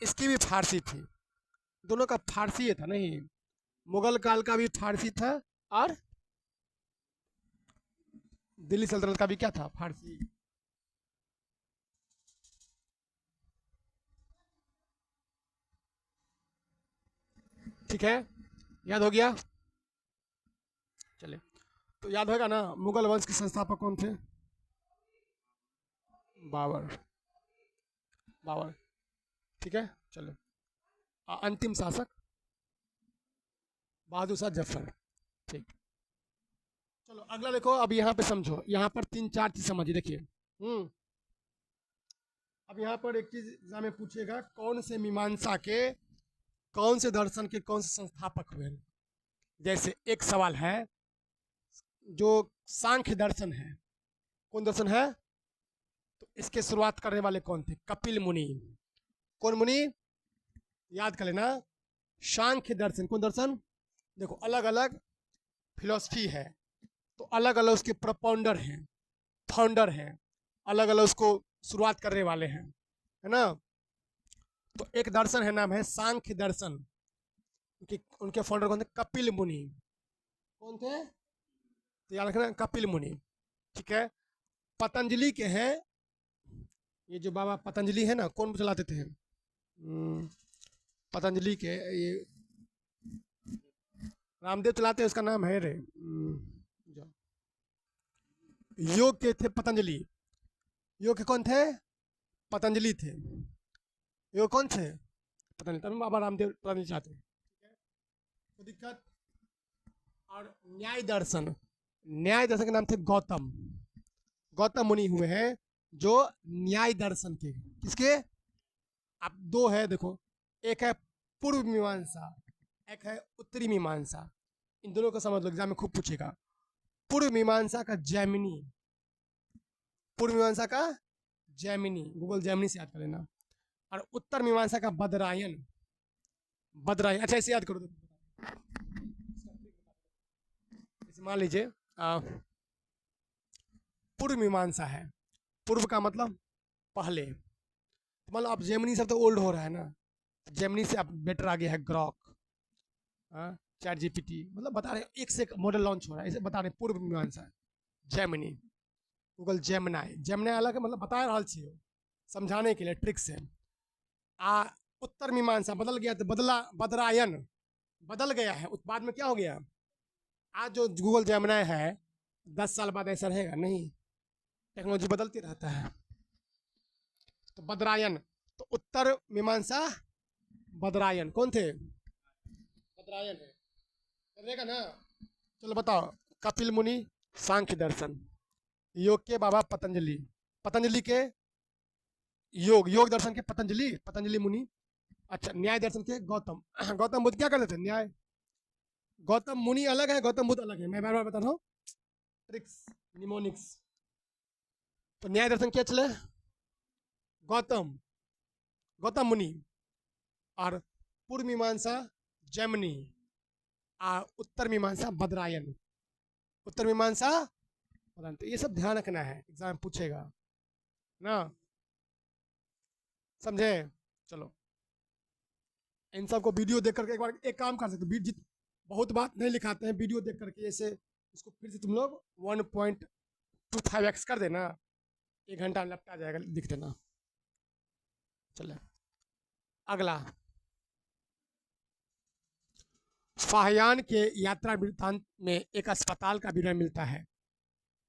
इसकी भी फारसी थी, दोनों का फारसी था। नहीं, मुगल काल का भी फारसी था और दिल्ली सल्तनत का भी क्या था? फारसी। ठीक है, याद हो गया? चले, तो याद होगा ना, मुगल वंश के संस्थापक कौन थे? बाबर। बाबर। ठीक है, चलो। अंतिम शासक बहादुर शाह जफर। ठीक। चलो अगला देखो, अब यहाँ पे समझो, यहाँ पर 3-4 चीज समझिए। देखिए, अब यहाँ पर एक चीज एग्जाम में पूछेगा, कौन से मीमांसा के, कौन से दर्शन के कौन से संस्थापक हुए? जैसे एक सवाल है, जो सांख्य दर्शन है, कौन दर्शन है? तो इसके शुरुआत करने वाले कौन थे? कपिल मुनि। कौन मुनि? याद कर लेना। सांख्य दर्शन, कौन दर्शन? देखो, अलग अलग फिलोसफी है, तो अलग अलग उसके प्रपोंडर हैं, फाउंडर हैं, अलग अलग उसको शुरुआत करने वाले हैं, है ना? तो एक दर्शन है, नाम है सांख्य दर्शन। उनके फाउंडर कौन थे? कपिल मुनि। कौन थे? तो याद रखना, कपिल मुनि। ठीक है, पतंजलि के हैं, ये जो बाबा पतंजलि है ना, कौन चलाते थे? पतंजलि के ये रामदेव चलाते हैं, उसका नाम है रे, योग के थे पतंजलि। योग के कौन थे? पतंजलि थे। योग कौन थे? पतंजलि। तब बाबा रामदेव पतंजलि चाहते हैं। कोई दिक्कत? और न्याय दर्शन, न्याय दर्शन के नाम थे गौतम। गौतम मुनि हुए हैं जो न्याय दर्शन के। किसके? अब दो है देखो, एक है पूर्व मीमांसा, एक है उत्तरी मीमांसा। इन दोनों को समझ लो, एग्जाम में खूब पूछेगा। पूर्व मीमांसा का जैमिनी, पूर्व मीमांसा का जैमिनी, गूगल जैमिनी से याद कर लेना। और उत्तर मीमांसा का बदरायन, बदरायन। अच्छा इसे याद करो, इसे मान लीजिए पूर्व मीमांसा है, पूर्व का मतलब पहले। मान लो आप जेमिनी सब तो ओल्ड हो रहा है ना, जेमिनी से आप बेटर आ गया है ग्रॉक, चैट जीपीटी, मतलब बता रहे एक से एक मॉडल लॉन्च हो रहा है, इसे बता रहे पूर्व मीमांसा है जेमिनी। गूगल जेमिनाई, जेमिनाई अलग है, मतलब बता रहा चाहिए समझाने के लिए, ट्रिक से। उत्तर मीमांसा बदल गया तो बदला, बदरायन बदल गया है, बाद में क्या हो गया? आज जो गूगल जेमिनाई है 10 साल बाद ऐसा रहेगा नहीं, टेक्नोलॉजी बदलती रहता है। तो बदरायन, तो उत्तर मीमांसा बदरायन कौन थे? बदरायन है, रहेगा ना। चलो बताओ, कपिल मुनि सांख्य दर्शन, योग के बाबा पतंजलि, पतंजलि के योग, योग दर्शन के पतंजलि, पतंजलि मुनि। अच्छा न्याय दर्शन के गौतम, गौतम बुद्ध क्या करते थे? न्याय। गौतम मुनि अलग है, गौतम बुद्ध अलग है, मैं बार बार बता रहा हूँ, ट्रिक्स, निमोनिक्स। तो न्याय दर्शन क्या चले? गौतम, गौतम मुनि। और पूर्व मीमांसा जैमिनी, उत्तर मीमांसा बदरायन, उत्तर मीमांसा बदरायन। तो ये सब ध्यान रखना है, एग्जाम पूछेगा ना, समझे? चलो इन सबको वीडियो देख करके एक बार एक काम कर सकते हो, बहुत बात नहीं लिखाते हैं, वीडियो देख करके ऐसे इसको फिर से तुम लोग 1.25x कर देना, 1 घंटा लपटा जाएगा, लिख देना। चले अगला, फाहियान के यात्रा वृत्तांत में एक अस्पताल का विवरण मिलता है।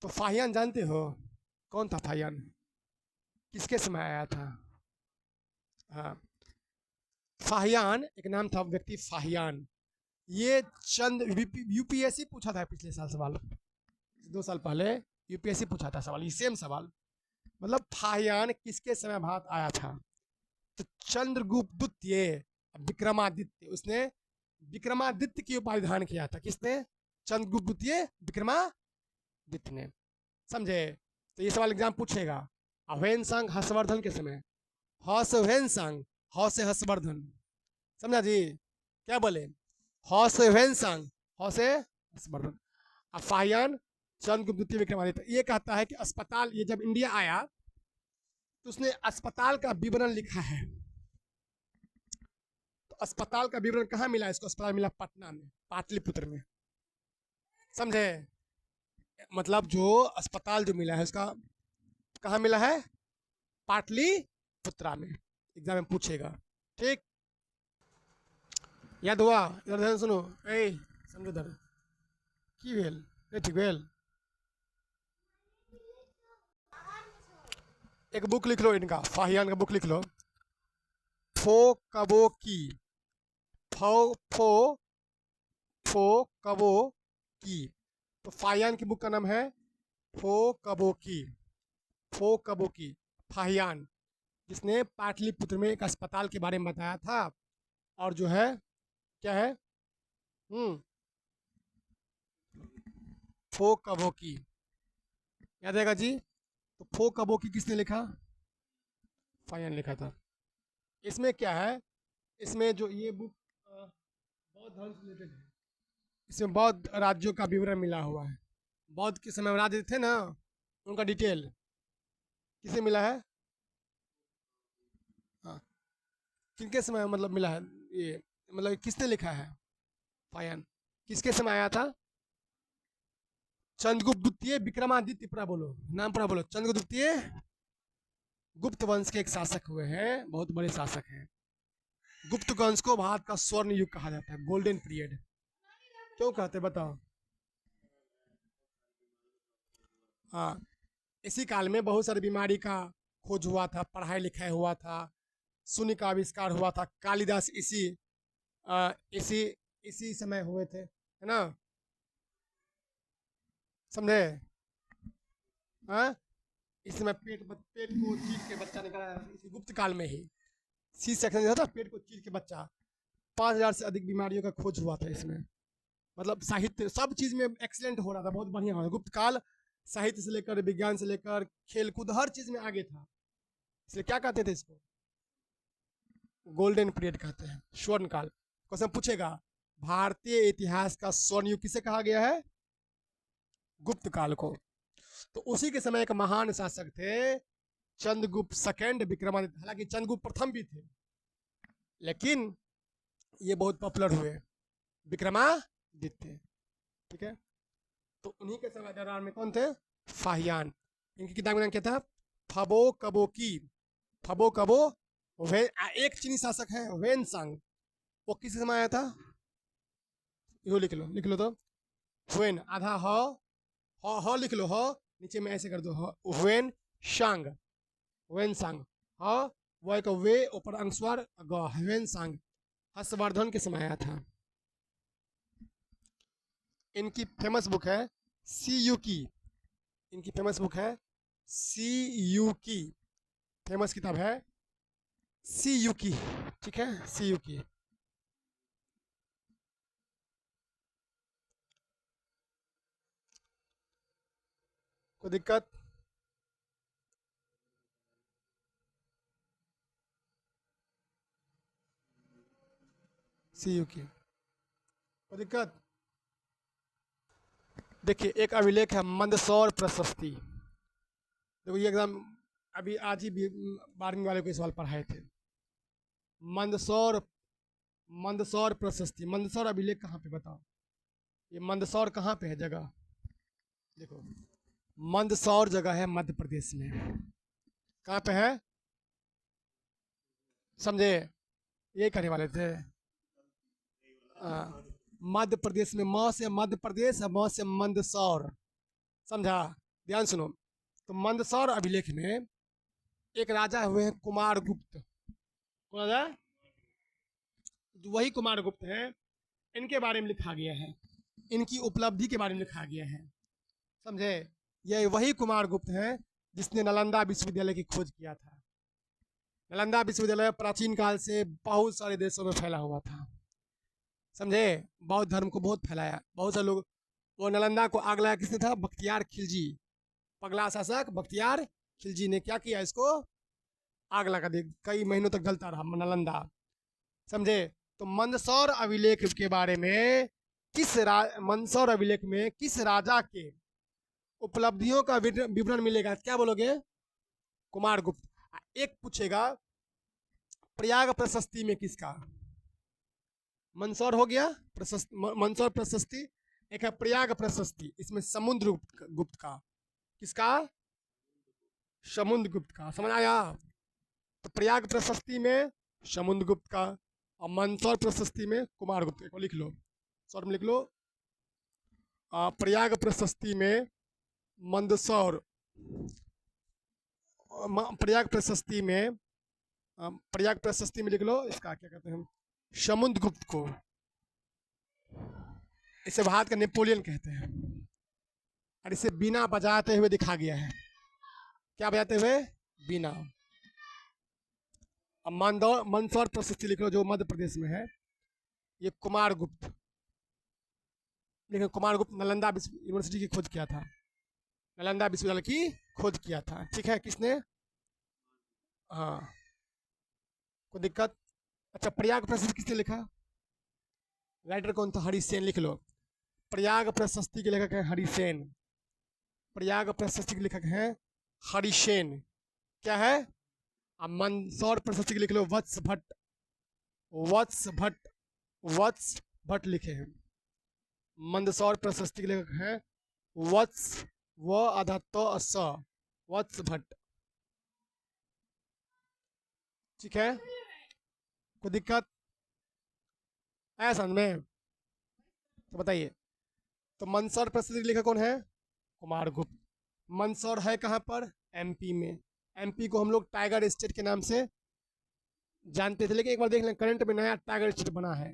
तो फाहियान जानते हो कौन था? फाहियान किसके समय आया था? हाँ, फाहियान एक नाम था, व्यक्ति फाहियान। ये चंद यूपीएससी पूछा था पिछले साल सवाल, 2 साल पहले यूपीएससी पूछा था सवाल, ये सेम सवाल। मतलब फाहियान किसके समय भारत आया था? तो चंद्रगुप्त द्वितीय विक्रमादित्य, उसने विक्रमादित्य की उपाधि धारण किया था। किसने? चंद्रगुप्त द्वितीय विक्रमादित्य ने, समझे? तो ये सवाल एग्जाम पूछेगा। ह्वेनसांग हर्षवर्धन के समय, हर्ष ह्वेनसांग, हर्ष से हर्षवर्धन, समझा जी? क्या बोले? हर्ष ह्वेनसांग, हर्ष से हर्षवर्धन। फाहियान चंद्रगुप्त द्वितीय विक्रमादित्य। ये कहता है कि अस्पताल, ये जब इंडिया आया तो उसने अस्पताल का विवरण लिखा है। तो अस्पताल का विवरण कहाँ मिला इसको? अस्पताल मिला पटना में, पाटलिपुत्र में, समझे? मतलब जो अस्पताल जो मिला है उसका कहाँ मिला है? पाटलिपुत्रा में। एग्जाम में पूछेगा, ठीक? याद हुआ? इधर ध्यान सुनो, ए समझो इधर की भेल, ठीक भेल। एक बुक लिख लो इनका, फाहियान का बुक लिख लो, फो कबो की, फो फो फो कबो की। तो फाहियान की बुक का नाम है फो कबो की, फो कबो की, फाहियान, जिसने पाटलिपुत्र में एक अस्पताल के बारे में बताया था। और जो है क्या है, फो कबो की, याद आएगा जी? तो फो कबो की किसने लिखा? फाहियान लिखा था। इसमें क्या है, इसमें जो ये बुक बौद्ध धर्म से रिलेटेड है, इसमें बौद्ध राज्यों का विवरण मिला हुआ है। बौद्ध के समय राज्य थे ना, उनका डिटेल किसे मिला है? हाँ, किनके समय मतलब मिला है ये, मतलब किसने लिखा है? फाहियान किसके समय आया था? चंद्रगुप्त द्वितीय विक्रमादित्य, पूरा बोलो, नाम पूरा बोलो। चंद्रगुप्त द्वितीय गुप्त वंश के एक शासक हुए हैं, बहुत बड़े शासक हैं। गुप्त वंश को भारत का स्वर्ण युग कहा जाता है, गोल्डन पीरियड। क्यों कहते हैं बताओ? हाँ, इसी काल में बहुत सारी बीमारी का खोज हुआ था, पढ़ाई लिखाई हुआ था, शून्य का आविष्कार हुआ था। कालिदास इसी इसी समय हुए थे, है ना, समझे? हाँ, इस समय पेट को चीर के बच्चा निकाला, इसी गुप्त काल में ही सी सेक्शन था, पेट को चीर के बच्चा। 5,000 से अधिक बीमारियों का खोज हुआ था इसमें। मतलब साहित्य सब चीज में एक्सीलेंट हो रहा था, बहुत बढ़िया हो रहा था। गुप्त काल साहित्य से लेकर विज्ञान से लेकर खेलकूद हर चीज में आगे था, इसलिए क्या कहते थे इसको? गोल्डन पीरियड कहते हैं, स्वर्ण काल। क्वेश्चन पूछेगा, भारतीय इतिहास का स्वर्ण युग किसे कहा गया है? गुप्त काल को। तो उसी के समय एक महान शासक थे चंद्रगुप्त सेकंड विक्रमादित्य। हालांकि चंद्रगुप्त प्रथम भी थे, लेकिन ये बहुत पॉपुलर हुए, विक्रमादित्य। ठीक है, तो उन्हीं के समय दौरान में कौन थे? फाहियान। इनकी किताब का नाम क्या था? फबो कबो की। फबो कबो एक चीनी शासक है वेन सांग, वो किस समय आया था? यो लिख लो तो, वेन आधा ह लिख लो, ह नीचे में ऐसे कर दो, वेन शांग, वेन सांग, ह वो एक वे ऊपर अंशवार ग, वेन सांग, हर्षवर्धन के समय आया था। इनकी फेमस बुक है सी यू की। इनकी फेमस बुक है सी यू की, फेमस किताब है सी यू की। ठीक है, सी यू की। कोई दिक्कत? सी यू की, कोई दिक्कत? देखिए, एक अभिलेख है मंदसौर प्रशस्ति। देखो ये एग्जाम अभी आज ही 12वीं वाले को सवाल पढ़ाए थे। मंदसौर मंदसौर प्रशस्ति, मंदसौर अभिलेख कहाँ पे बताओ? ये मंदसौर कहाँ पे है जगह? देखो, मंदसौर जगह है मध्य प्रदेश में। कहाँ पे है? समझे? ये करने वाले थे। मध्य प्रदेश में, म से मध्य प्रदेश, म से मंदसौर, समझा? ध्यान सुनो, तो मंदसौर अभिलेख में एक राजा हुए हैं कुमार गुप्त। कौन राजा? वही कुमार गुप्त हैं, इनके बारे में लिखा गया है, इनकी उपलब्धि के बारे में लिखा गया है, समझे? ये वही कुमार गुप्त हैं जिसने नालंदा विश्वविद्यालय की खोज किया था। नालंदा विश्वविद्यालय प्राचीन काल से बहुत सारे देशों में फैला हुआ था, समझे? बौद्ध धर्म को बहुत फैलाया, बहुत सारे लोग। वो नालंदा को आग लगाया किसने था? बख्तियार खिलजी, पगला शासक बख्तियार खिलजी ने क्या किया? इसको आग लगा दी, कई महीनों तक जलता रहा नालंदा, समझे? तो मंदसौर अभिलेख के बारे में मंदसौर अभिलेख में किस राजा के उपलब्धियों का विवरण मिलेगा? क्या बोलोगे? कुमार गुप्त। एक पूछेगा प्रयाग प्रशस्ति में किसका? मंदसौर हो गया प्रशस्ति, मंदसौर प्रशस्ति। एक है प्रयाग प्रशस्ति, इसमें समुद्र गुप्त का। किसका? समुद्र गुप्त का, समझ आया? तो प्रयाग प्रशस्ति में समुद्र गुप्त का, और मंदसौर प्रशस्ति में कुमार गुप्त को लिख लो, शॉर्ट में लिख लो। प्रयाग प्रशस्ति में मंदसौर, प्रयाग प्रशस्ति में प्रयाग प्रशस्ति में लिख लो इसका क्या कहते हैं? समुद्र गुप्त को। इसे भारत का नेपोलियन कहते हैं, और इसे बीना बजाते हुए दिखा गया है। क्या बजाते हुए? बीना। अब मंदसौर प्रशस्ति लिख लो जो मध्य प्रदेश में है, ये कुमार गुप्त। लेकिन कुमार गुप्त नालंदा यूनिवर्सिटी की खोज किया था, नालंदा विश्वविद्यालय की खोज किया था। ठीक है, किसने? हाँ, कोई दिक्कत? अच्छा, प्रयाग प्रशस्ति किसने लिखा? राइटर कौन था? हरिसेन, लिख लो। प्रयाग प्रशस्ति के लेखक हैं हरिसेन। प्रयाग प्रशस्ति के लेखक हैं हरिसेन। क्या है? अब मंदसौर प्रशस्ति के लिख लो वत्स भट्ट, वत्स भट्ट, वत्स भट्ट लिखे हैं। मंदसौर प्रशस्ति के लेखक हैं वत्स, व आधा तो स, वत्स भट्ट। ठीक है, कोई दिक्कत है समझ में? तो बताइए, तो मंदसौर प्रसिद्ध लेखक कौन है? कुमारगुप्त। मंदसौर है कहाँ पर? एमपी में। एमपी को हम लोग टाइगर स्टेट के नाम से जानते थे, लेकिन एक बार देख लें करंट में नया टाइगर स्टेट बना है।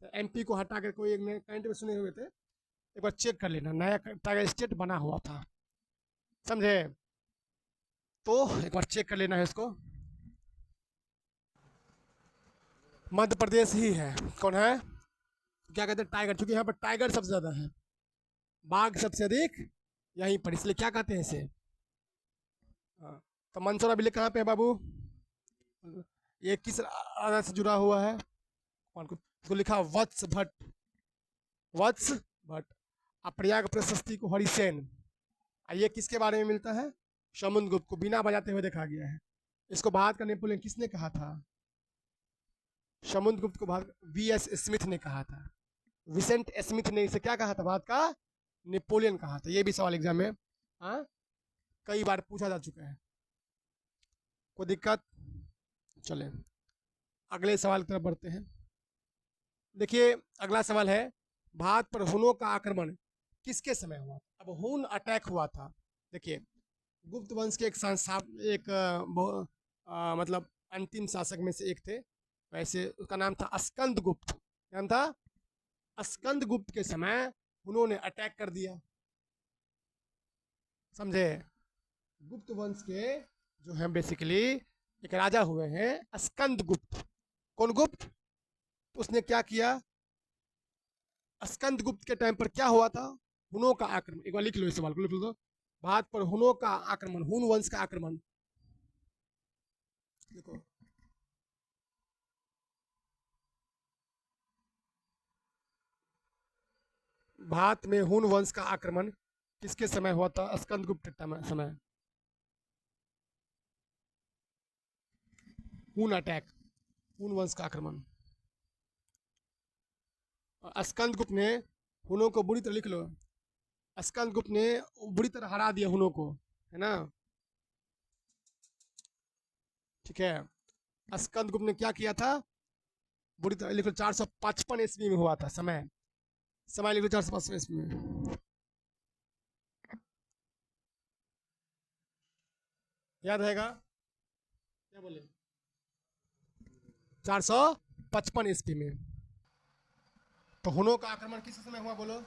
तो एमपी को हटा कर कोई एक नए करंट में सुने हुए थे, एक बार चेक कर लेना, नया टाइगर स्टेट बना हुआ था, समझे? तो एक बार चेक कर लेना है इसको। मध्य प्रदेश ही है। कौन है? क्या कहते हैं? टाइगर, क्योंकि यहाँ पर टाइगर सबसे ज्यादा है, बाघ सबसे अधिक यहीं पर, इसलिए क्या कहते हैं इसे? हाँ। तो मंदसौर अभी कहाँ पे है बाबू? ये किस राजा से जुड़ा हुआ है? कौन को? इसको लिखा वत्स भट्ट, वत्स भट्ट। प्रयाग प्रशस्ति को हरिसेन। ये किसके बारे में मिलता है? समुद्रगुप्त को बिना बजाते हुए देखा गया है। इसको भारत का नेपोलियन किसने कहा था? समुद्रगुप्त को भारत वीएस स्मिथ ने कहा था। विसेंट स्मिथ ने इसे क्या कहा था? भारत का नेपोलियन कहा था। ये भी सवाल एग्जाम में हाँ कई बार पूछा जा चुका है। कोई दिक्कत? चले अगले सवाल की तरफ बढ़ते हैं। देखिए अगला सवाल है, भारत पर हुनों का आक्रमण किसके समय हुआ? अब हुन अटैक हुआ था। देखिए गुप्त वंश के एक संस्था, एक मतलब अंतिम शासक में से एक थे, वैसे उसका नाम था स्कंद गुप्त। नाम था स्कंद गुप्त के समय उन्होंने अटैक कर दिया, समझे? गुप्त वंश के जो है बेसिकली एक राजा हुए हैं स्कंद गुप्त। कौन गुप्त? उसने क्या किया? स्कंद गुप्त के टाइम पर क्या हुआ था? हुनों का आक्रमण। एक बार लिख लो इस सवाल को, लिख लो। भारत पर हुनों का आक्रमण, हुन वंश का आक्रमण। देखो भारत में हुन वंश का आक्रमण किसके समय हुआ था? स्कंद गुप्त समय। हुन अटैक, हुन वंश का आक्रमण। स्कंद गुप्त ने हुनों को बुरी तरह, लिख लो, स्कंद गुप्त ने बुरी तरह हरा दिया हुनों को, है ना? ठीक है, स्कंद गुप्त ने क्या किया था? बुरी तरह, लिख लो 455 ईस्वी में हुआ था समय। समय लिख लो 455 ईस्वी में। याद रहेगा? क्या बोले? 455 ईस्वी में। तो हुनों का आक्रमण किस समय हुआ बोलो?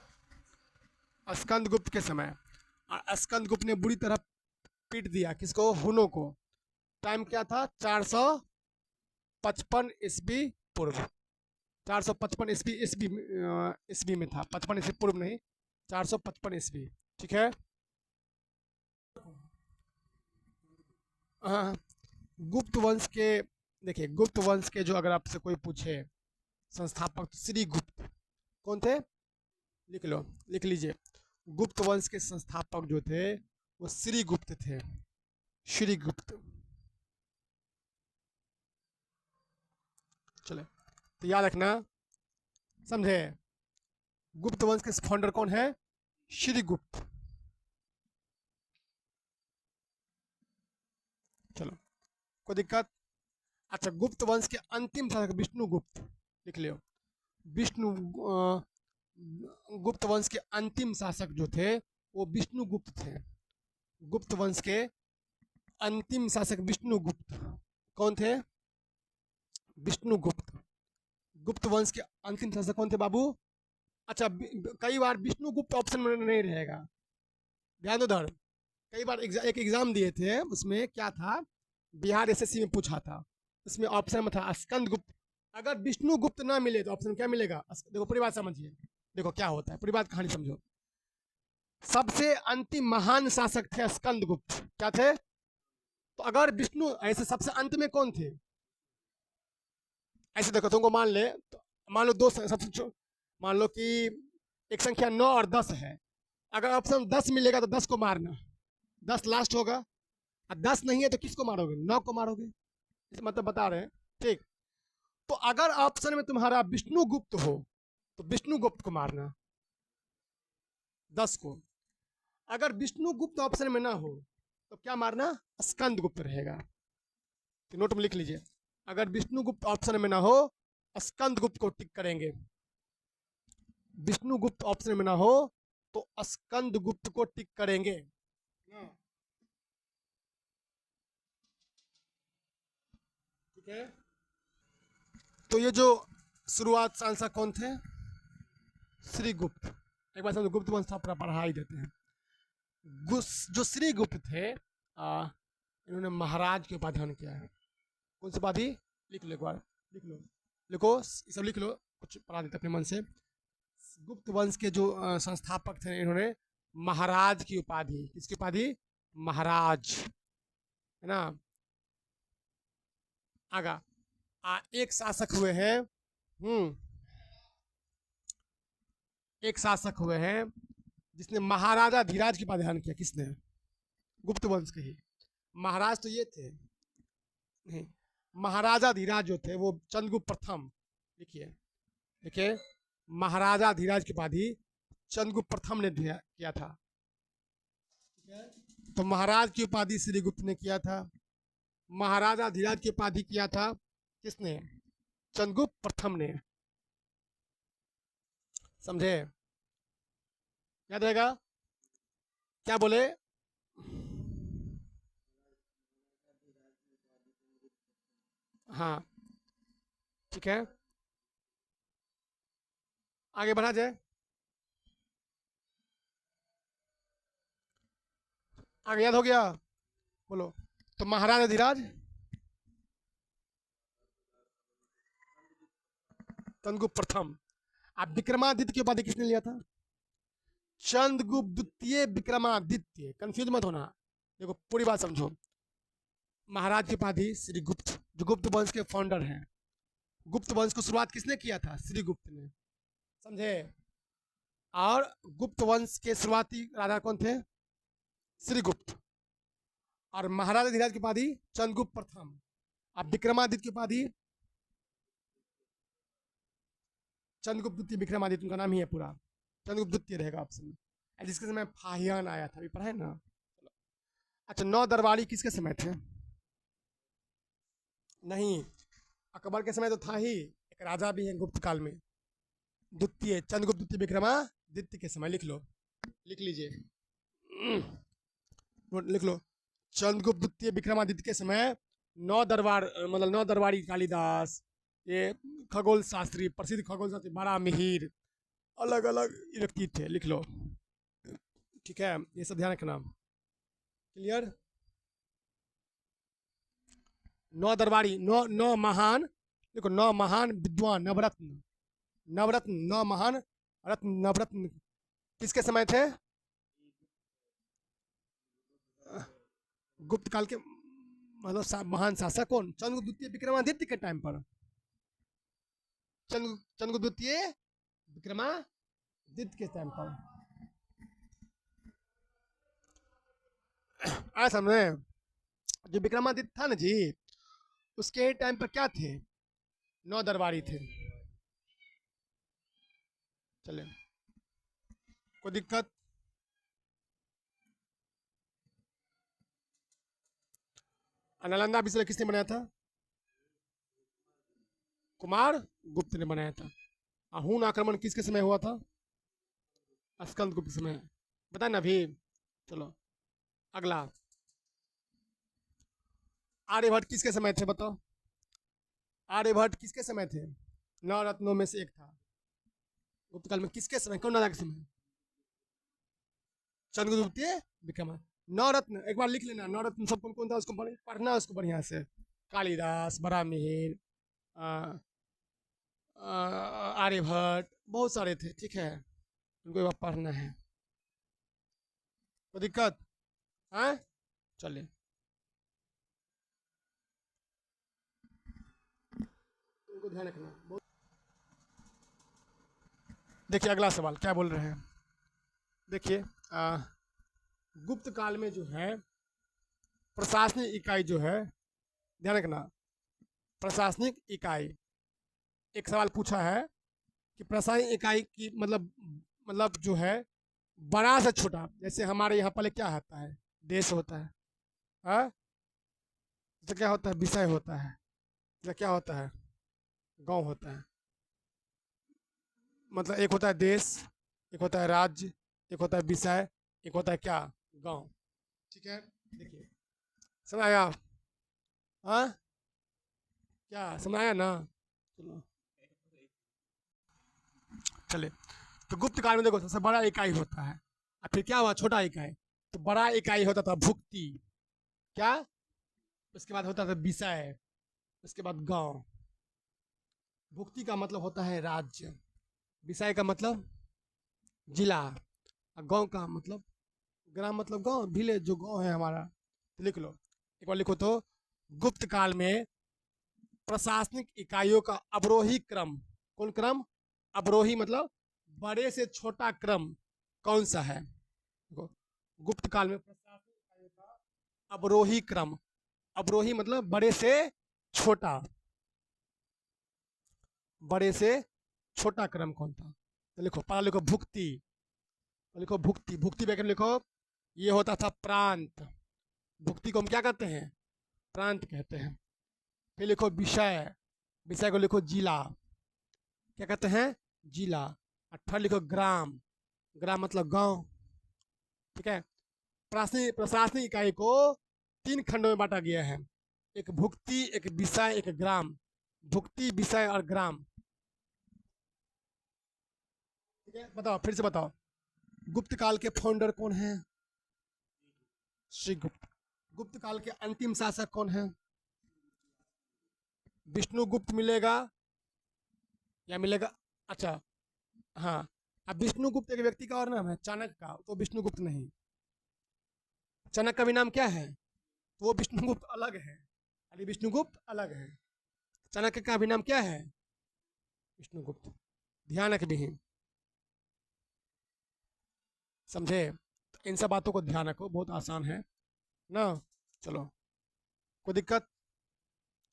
स्कंद गुप्त के समय। और स्कंद गुप्त ने बुरी तरह पीट दिया किसको? हुनों को। टाइम क्या था? 455 ईस्वी पूर्व। 455 ईस्वी ईस्वी ईस्वी में था, 55 ईस्वी पूर्व नहीं, 455 ईस्वी। ठीक है। हाँ, गुप्त वंश के, देखिए गुप्त वंश के जो अगर आपसे कोई पूछे संस्थापक, तो श्री गुप्त कौन थे? लिख लो, लिख लीजिए। गुप्त वंश के संस्थापक जो थे वो श्री गुप्त थे, श्री गुप्त। चले तो याद रखना, समझे? गुप्त वंश के फाउंडर कौन है? श्री गुप्त। चलो कोई दिक्कत? अच्छा, गुप्त वंश के अंतिम शासक विष्णु गुप्त, लिख लियो। विष्णु गुप्त वंश के अंतिम शासक जो थे वो विष्णु गुप्त थे। गुप्त वंश के अंतिम शासक विष्णु गुप्त कौन थे? विष्णु गुप्त। गुप्त वंश के अंतिम शासक कौन थे बाबू? अच्छा, कई बार विष्णु गुप्त ऑप्शन में नहीं रहेगा, ध्यान दो धर। कई बार एक एग्जाम दिए थे, उसमें क्या था, बिहार एसएससी में पूछा था, उसमें ऑप्शन में था स्कंद गुप्त। अगर विष्णु गुप्त ना मिले तो ऑप्शन क्या मिलेगा? देखो पूरी बात समझिए, देखो क्या होता है, पूरी बात कहानी समझो। सबसे अंतिम महान शासक थे स्कंद गुप्त। क्या थे? तो अगर विष्णु ऐसे सबसे अंत में कौन थे? ऐसे देखो, तुमको मान ले तो, मान लो दो सबसे, मान लो कि एक संख्या 9 और 10 है। अगर ऑप्शन 10 मिलेगा तो 10 को मारना, 10 लास्ट होगा। और 10 नहीं है तो किसको मारोगे? 9 को मारोगे। इस मतलब बता रहे हैं, ठीक? तो अगर ऑप्शन में तुम्हारा विष्णु गुप्त हो तो विष्णु गुप्त को मारना, 10 को। अगर विष्णुगुप्त ऑप्शन में ना हो तो क्या मारना, स्कंदगुप्त रहेगा। तो नोट में लिख लीजिए, अगर विष्णुगुप्त ऑप्शन में ना हो स्कंदगुप्त को टिक करेंगे। विष्णुगुप्त ऑप्शन में ना हो तो स्कंदगुप्त को टिक करेंगे। ठीक है, तो ये जो शुरुआत सांसद कौन थे, श्रीगुप्त। एक बार समझो, गुप्त वंश पूरा पढ़ा ही देते हैं। जो श्रीगुप्त थे इन्होंने महाराज की उपाधि धारण किया है। कौन सी उपाधि, लिख लो एक बार, लिख लो, लिखो, ये सब लिख लो, कुछ पढ़ा देते अपने मन से। गुप्त वंश के जो संस्थापक थे इन्होंने महाराज की उपाधि, किसकी उपाधि, महाराज, है ना। आगा एक शासक हुए हैं, एक शासक हुए हैं जिसने महाराजा धीराज की उपाधि धारण किया। किसने, गुप्त वंश के ही। महाराज तो ये थे नहीं, महाराजा धीराज जो थे वो चंद्रगुप्त प्रथम, देखिए देखिए, महाराजा धीराज की उपाधि चंद्रगुप्त प्रथम ने किया था। तो महाराज की उपाधि श्रीगुप्त ने किया था, महाराजा धीराज की उपाधि किया था किसने, चंद्रगुप्त प्रथम ने। समझे, याद रहेगा। क्या बोले, हाँ ठीक है, आगे बढ़ा जाए, आगे याद हो गया, बोलो। तो महाराजा धीराज चंद्रगुप्त प्रथम। अब विक्रमादित्य की उपाधि किसने लिया था, चंद्रगुप्त द्वितीय विक्रमादित्य। कंफ्यूज मत होना, देखो पूरी बात समझो। महाराज की उपाधि श्रीगुप्त, जो गुप्त वंश के फाउंडर हैं। गुप्त वंश को शुरुआत किसने किया था, श्रीगुप्त ने, समझे। और गुप्त वंश के शुरुआती राजा कौन थे, श्रीगुप्त। और महाराजा धीराज की उपाधि चंद्रगुप्त प्रथम। अब विक्रमादित्य की उपाधि चंद्रगुप्त द्वितीय विक्रमादित्य, उनका नाम ही है पूरा, चंद्रगुप्त द्वितीय रहेगा ऑप्शन में। जिसके समय फाहियान आया था, अभी पढ़ा है ना। अच्छा, 9 दरबारी किसके समय थे, नहीं, अकबर के समय तो था ही, एक राजा भी है गुप्त काल में, द्वितीय चंद्रगुप्त द्वितीय विक्रमादित्य के समय। लिख लो, लिख लीजिए, लिख लो, चंद्रगुप्त द्वितीय विक्रमादित्य के समय 9 दरबार, मतलब 9 दरबारी कालिदास, ये खगोल शास्त्री, प्रसिद्ध खगोल शास्त्री बड़ा मिहिर, अलग अलग व्यक्ति थे। लिख लो, ठीक है, ये सब ध्यान रखना, क्लियर। 9 दरबारी, 9 महान, देखो 9 महान विद्वान नवरत्न, नवरत्न 9 महान रत्न नवरत्न किसके समय थे, गुप्त काल के, मतलब महान शासक कौन, चंद्रगुप्त द्वितीय विक्रमादित्य के टाइम पर, चंद्रगुप्त द्वितीय विक्रमादित्य के टाइम पर। आया समझे, जो विक्रमादित्य था ना जी, उसके टाइम पर क्या थे, 9 दरबारी थे। चले, कोई दिक्कत, नालंदा विश्वविद्यालय किसने बनाया था, कुमार गुप्त ने बनाया था। आहून आक्रमण किसके समय हुआ था, स्कंद गुप्त समय, बताए ना अभी। चलो अगला, आर्यभट्ट किसके समय थे, बताओ। आर्यभट्ट किसके समय थे, 9 रत्नों में से एक था। गुप्त काल में किसके समय, कौन राजा के समय, चंद्रगुप्त द्वितीय विक्रमादित्य। 9 रत्न एक बार लिख लेना, 9 रत्न सब कौन कौन था, उसको पढ़ना, उसको बढ़िया से। कालिदास, बड़ा मिहिर, आर्यभट्ट, बहुत सारे थे, ठीक है, उनको एक बार पढ़ना है। कोई दिक्कत है, चलिए उनको ध्यान रखना। देखिए अगला सवाल क्या बोल रहे हैं, देखिए गुप्त काल में जो है प्रशासनिक इकाई जो है, ध्यान रखना, प्रशासनिक इकाई, एक सवाल पूछा है कि प्रशासनिक इकाई की मतलब जो है बड़ा से छोटा, जैसे हमारे यहाँ पहले क्या होता है, देश होता है, हाँ, तो क्या होता है, विषय होता है, तो क्या होता है, गांव होता है। मतलब एक होता है देश, एक होता है राज्य, एक होता है विषय, एक होता है क्या, गांव। ठीक है, देखिए, समझ आया, हाँ, क्या समझ आया ना। चलो, चले, तो गुप्त काल में देखो सबसे बड़ा इकाई होता है, और फिर क्या हुआ, छोटा इकाई। तो बड़ा इकाई होता था भुक्ति, क्या, उसके बाद होता था विषय, उसके बाद गांव। भुक्ति का मतलब होता है राज्य, विषय का मतलब जिला, और गांव का मतलब ग्राम, मतलब गांव, विलेज, जो गांव है हमारा। तो लिख लो, एक बार लिखो तो, गुप्त काल में प्रशासनिक इकाइयों का अवरोही क्रम, कौन क्रम, अवरोही मतलब बड़े से छोटा क्रम कौन सा है, देखो, गुप्त काल में प्रशासनिक इकाइयों का अवरोही क्रम, अवरोही मतलब बड़े से छोटा, बड़े से छोटा क्रम कौन था। तो लिखो, पहला लिखो भुक्ति, तो लिखो भुक्ति, भुक्ति बैकग्राउंड लिखो, ये होता था प्रांत, भुक्ति को हम क्या कहते हैं, प्रांत कहते हैं। फिर लिखो विषय, विषय को लिखो जिला, क्या कहते हैं, जिला। और थर्ड लिखो ग्राम, ग्राम मतलब गांव। ठीक है, प्रशासनिक प्रशासनिक इकाई को 3 खंडों में बांटा गया है, एक भुक्ति, एक विषय, एक ग्राम। भुक्ति, विषय और ग्राम। ठीक है, बताओ, फिर से बताओ, गुप्त काल के फाउंडर कौन है, श्रीगुप्त। गुप्त काल के अंतिम शासक कौन है, विष्णुगुप्त मिलेगा या मिलेगा, अच्छा, हाँ। अब विष्णुगुप्त एक व्यक्ति का और नाम है, चाणक्य का, तो विष्णुगुप्त नहीं। चाणक्य का भी नाम क्या है, तो वो विष्णुगुप्त अलग है, अरे विष्णुगुप्त अलग है। चाणक्य का भी नाम क्या है, विष्णुगुप्त। ध्यान रख भी, समझे, तो इन सब बातों को ध्यान रखो, बहुत आसान है ना। चलो, कोई दिक्कत,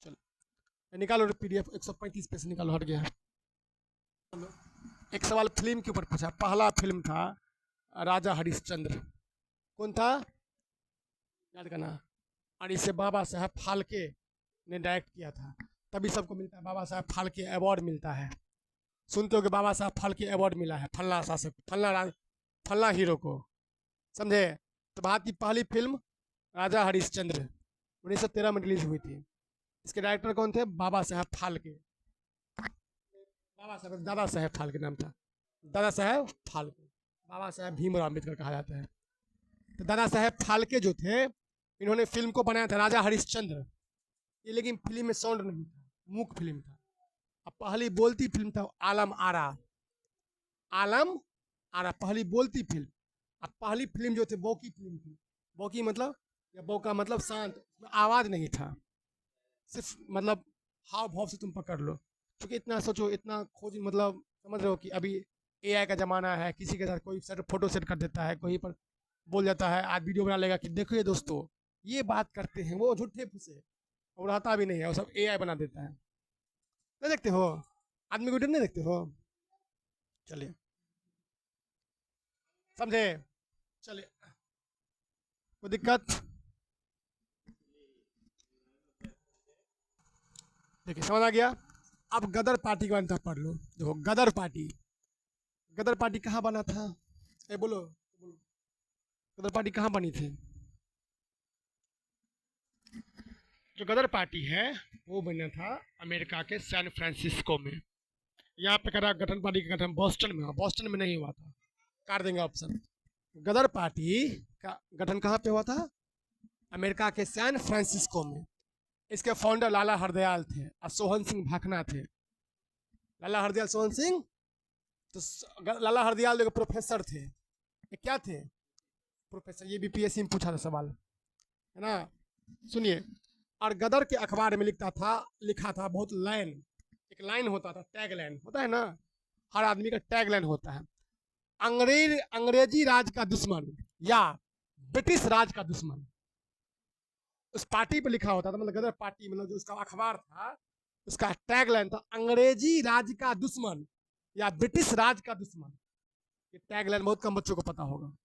चलो निकालो पीडीएफ, 135 पे से निकालो, हट गया है। एक सवाल फिल्म के ऊपर पूछा, पहला फिल्म था राजा हरिश्चंद्र, कौन था, याद करना। और इसे बाबा साहब फाल्के ने डायरेक्ट किया था, तभी सबको मिलता है बाबा साहब फाल्के अवार्ड मिलता है। सुनते हो कि बाबा साहब फाल्के अवार्ड मिला है फल्ला शासक, फल्ला हीरो को, समझे। तो भारत की पहली फिल्म राजा हरिश्चंद्र 1913 में रिलीज हुई थी। इसके डायरेक्टर कौन थे, बाबा साहब फाल्के, बाबा साहब, दादा साहब फाल्के नाम था, दादा साहब फाल्के, बाबा साहब भीमराव अम्बेडकर कहा जाता है। तो दादा साहब फाल्के जो थे, इन्होंने फिल्म को बनाया था राजा हरिश्चंद्र, ये लेकिन फिल्म में साउंड नहीं था, मूक फिल्म था। अब पहली बोलती फिल्म था आलम आरा, आलम आरा पहली बोलती फिल्म। अब पहली फिल्म जो थी बौकी फिल्म थी, बौकी मतलब, या बौका मतलब शांत, आवाज नहीं था, सिर्फ मतलब हाव भाव से तुम पकड़ लो। क्योंकि इतना सोचो, इतना खोज, मतलब समझ रहे हो कि अभी एआई का ज़माना है, किसी के साथ कोई सेट फोटो सेट कर देता है, कोई पर बोल जाता है, आज वीडियो बना लेगा कि देखो ये दोस्तों ये बात करते हैं, वो झूठे फुसे, और रहता भी नहीं है, वो सब एआई बना देता है। नहीं देखते हो, आदमी को नहीं देखते हो, चलिए, समझे, चलिए, कोई दिक्कत, देखिए समझ आ गया। अब गदर पार्टी के बारे में पढ़ लो, देखो गदर पार्टी, गदर पार्टी कहाँ बना था, ए बोलो, गदर पार्टी कहाँ बनी थी, जो गदर पार्टी है वो बना था अमेरिका के सैन फ्रांसिस्को में। यहाँ पे करा गठन पार्टी का गठन बॉस्टन में हुआ, बॉस्टन में नहीं हुआ था, काट देंगे ऑप्शन। गदर पार्टी का गठन कहाँ पे हुआ था, अमेरिका के सैन फ्रांसिस्को में। इसके फाउंडर लाला हरदयाल थे और सोहन सिंह भाखना थे। लाला हरदयाल, सोहन सिंह, तो लाला हरदयाल एक प्रोफेसर थे, ये क्या थे, प्रोफेसर, ये भी पीएससी में पूछा था सवाल, है ना। सुनिए, और गदर के अखबार में लिखता था, लिखा था बहुत लाइन, एक लाइन होता था, टैग लाइन होता है ना, हर आदमी का टैग लाइन होता है, अंग्रेजी राज का दुश्मन या ब्रिटिश राज का दुश्मन, उस पार्टी पे लिखा होता था। मतलब गदर पार्टी, मतलब जो उसका अखबार था, उसका टैग लाइन था अंग्रेजी राज का दुश्मन या ब्रिटिश राज का दुश्मन। ये टैगलाइन बहुत कम बच्चों को पता होगा।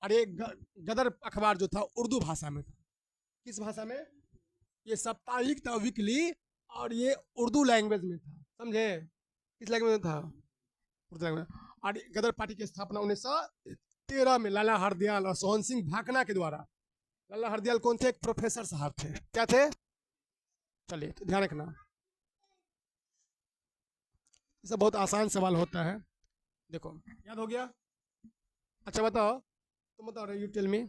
और ये गदर अखबार जो था उर्दू भाषा में था। किस भाषा में? ये साप्ताहिक था, वीकली, और ये उर्दू लैंग्वेज में था। समझे? किस लैंग्वेज में था? उर्दू लैंग्वेज। और गदर पार्टी की स्थापना 1913 में लाला हरदयाल और सोहन सिंह भाकना के द्वारा। लाला हरदयाल कौन थे? एक प्रोफेसर साहब थे। क्या थे? चलिए तो ध्यान रखना, ये सब बहुत आसान सवाल होता है। देखो, याद हो गया? अच्छा बताओ, तुम बताओ रहे, यू टेल मी,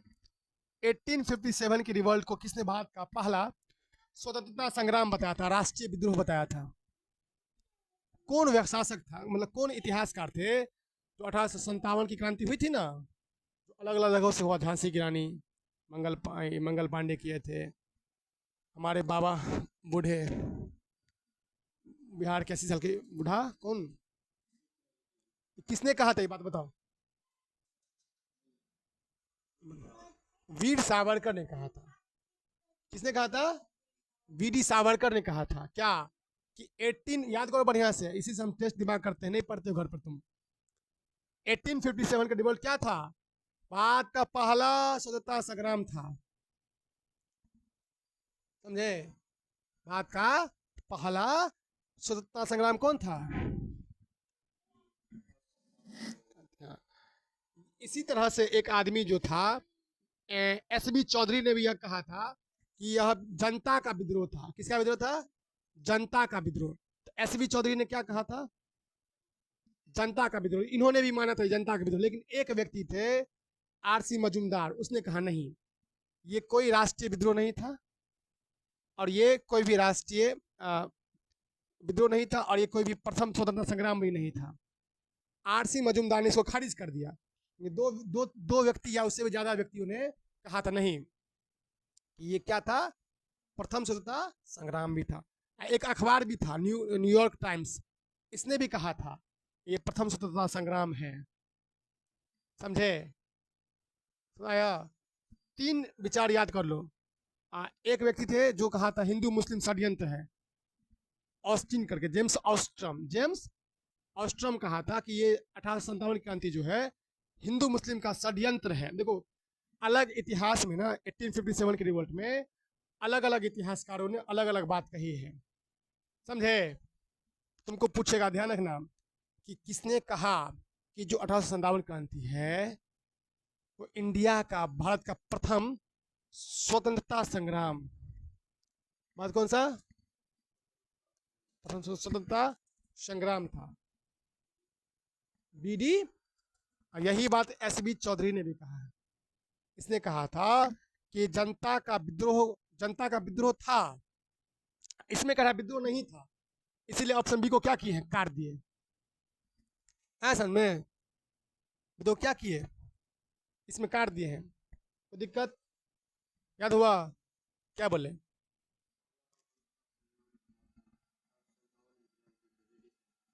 1857 की रिवॉल्ट को किसने भारत का पहला स्वतंत्रता संग्राम बताया था, राष्ट्रीय विद्रोह बताया था? कौन शासक था, मतलब कौन इतिहासकार थे जो 1857 की क्रांति हुई थी ना, जो अलग अलग जगहों से हुआ? झांसी की रानी, मंगल पांडे किए थे, हमारे बाबा बूढ़े, बिहार के 80 साल के बूढ़ा कौन? किसने कहा था ये बात बताओ? वीर सावरकर ने कहा था। किसने कहा था? वीडी सावरकर ने कहा था। क्या कि 18, याद करो बढ़िया से, इसी से हम टेस्ट दिमाग करते हैं, नहीं पढ़ते हो घर पर तुम। 1857 का रिवॉल्ट क्या था? भारत का पहला स्वतंत्रता संग्राम था। समझे? भारत का पहला स्वतंत्रता संग्राम कौन था? इसी तरह से एक आदमी जो था, एसबी चौधरी ने भी यह कहा था कि यह जनता का विद्रोह था। किसका विद्रोह था? जनता का विद्रोह। तो एसबी चौधरी ने क्या कहा था? जनता का विद्रोह। इन्होंने भी माना था जनता का विद्रोह, लेकिन एक व्यक्ति थे आरसी मजूमदार, उसने कहा नहीं, ये कोई राष्ट्रीय विद्रोह नहीं था, और ये कोई भी राष्ट्रीय विद्रोह नहीं था, और ये कोई भी प्रथम स्वतंत्रता संग्राम भी नहीं था। आरसी मजूमदार ने इसको खारिज कर दिया। ये दो व्यक्ति या उससे भी ज्यादा व्यक्तियों ने कहा था नहीं, ये क्या था? प्रथम स्वतंत्रता संग्राम भी था। एक अखबार भी था, न्यूयॉर्क टाइम्स, इसने भी कहा था ये प्रथम स्वतंत्रता संग्राम है। समझे? सुनाया? 3 विचार याद कर लो। एक व्यक्ति थे जो कहा था हिंदू मुस्लिम षड्यंत्र है, ऑस्टिन करके, जेम्स ऑस्ट्रम कहा था कि ये 1857 की क्रांति जो है हिंदू मुस्लिम का षड्यंत्र है। देखो, अलग इतिहास में ना 1857 की रिवोल्ट में अलग अलग इतिहासकारों ने अलग अलग बात कही है। समझे? तुमको पूछेगा, ध्यान रखना, कि किसने कहा कि जो 1857 क्रांति है वो इंडिया का, भारत का प्रथम स्वतंत्रता संग्राम। बात कौन सा? प्रथम स्वतंत्रता संग्राम था। बीडी, यही बात एसबी चौधरी ने भी कहा है। इसने कहा था कि जनता का विद्रोह था। इसमें कहा विद्रोह नहीं था, इसीलिए ऑप्शन बी को क्या किए हैं? काट दिए। ऐसा में विद्रोह क्या किए? इसमें काट दिए हैं। तो दिक्कत याद हुआ? क्या बोले?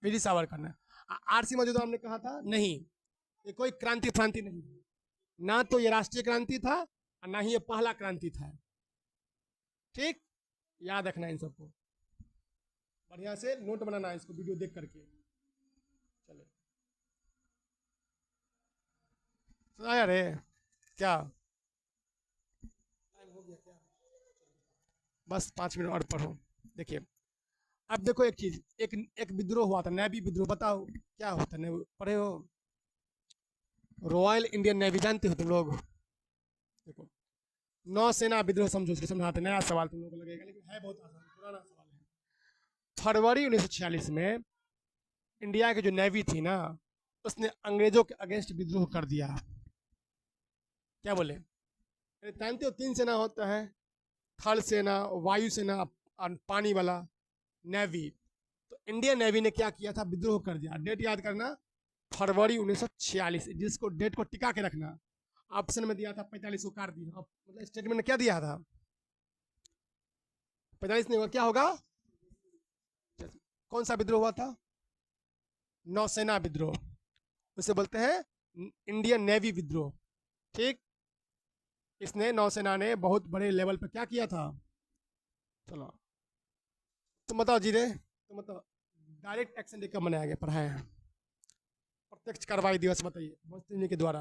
वीडी सावरकर ने। आरसी मौजूदा हमने कहा था नहीं, ये कोई क्रांति फ्रांति नहीं, ना तो ये राष्ट्रीय क्रांति था और ना ही ये पहला क्रांति था। ठीक, याद रखना इन सबको, बढ़िया से नोट बनाना इसको वीडियो देख करके। चले, सुनाया रे? क्या टाइम हो गया क्या? बस 5 मिनट और पढ़ो। देखिए, अब देखो एक चीज, एक विद्रोह हुआ था, नेवी विद्रोह। बताओ क्या होता है? पढ़े हो? रॉयल इंडियन नेवी जानते हो तुम लोग? देखो, नौसेना विद्रोह समझो, उसको समझाते। नया सवाल तुम लोगों को लगेगा, लेकिन है बहुत आसान, पुराना सवाल है। फरवरी 1946 में इंडिया की जो नेवी थी ना, उसने अंग्रेजों के अगेंस्ट विद्रोह कर दिया। क्या बोले? जानते हो 3 सेना होता है, थल सेना, वायु सेना और पानी वाला नेवी। तो इंडियन नेवी ने क्या किया था? विद्रोह कर दिया। डेट याद करना, फरवरी 1946, जिसको डेट को टिका के रखना। ऑप्शन में दिया था 45 को काट दिया, मतलब स्टेटमेंट में क्या दिया था? 45 नहीं होगा, क्या होगा? कौन सा विद्रोह हुआ था? नौसेना विद्रोह, उसे बोलते हैं इंडियन नेवी विद्रोह। ठीक, इसने नौसेना ने बहुत बड़े लेवल पर क्या किया था? चलो तुम बताओ जीरे, तुम बताओ, डायरेक्ट एक्शन डे कब मनाया गया? पढ़ाया है प्रत्यक्ष कार्रवाई दिवस बताइए मुस्लिम लीग के द्वारा।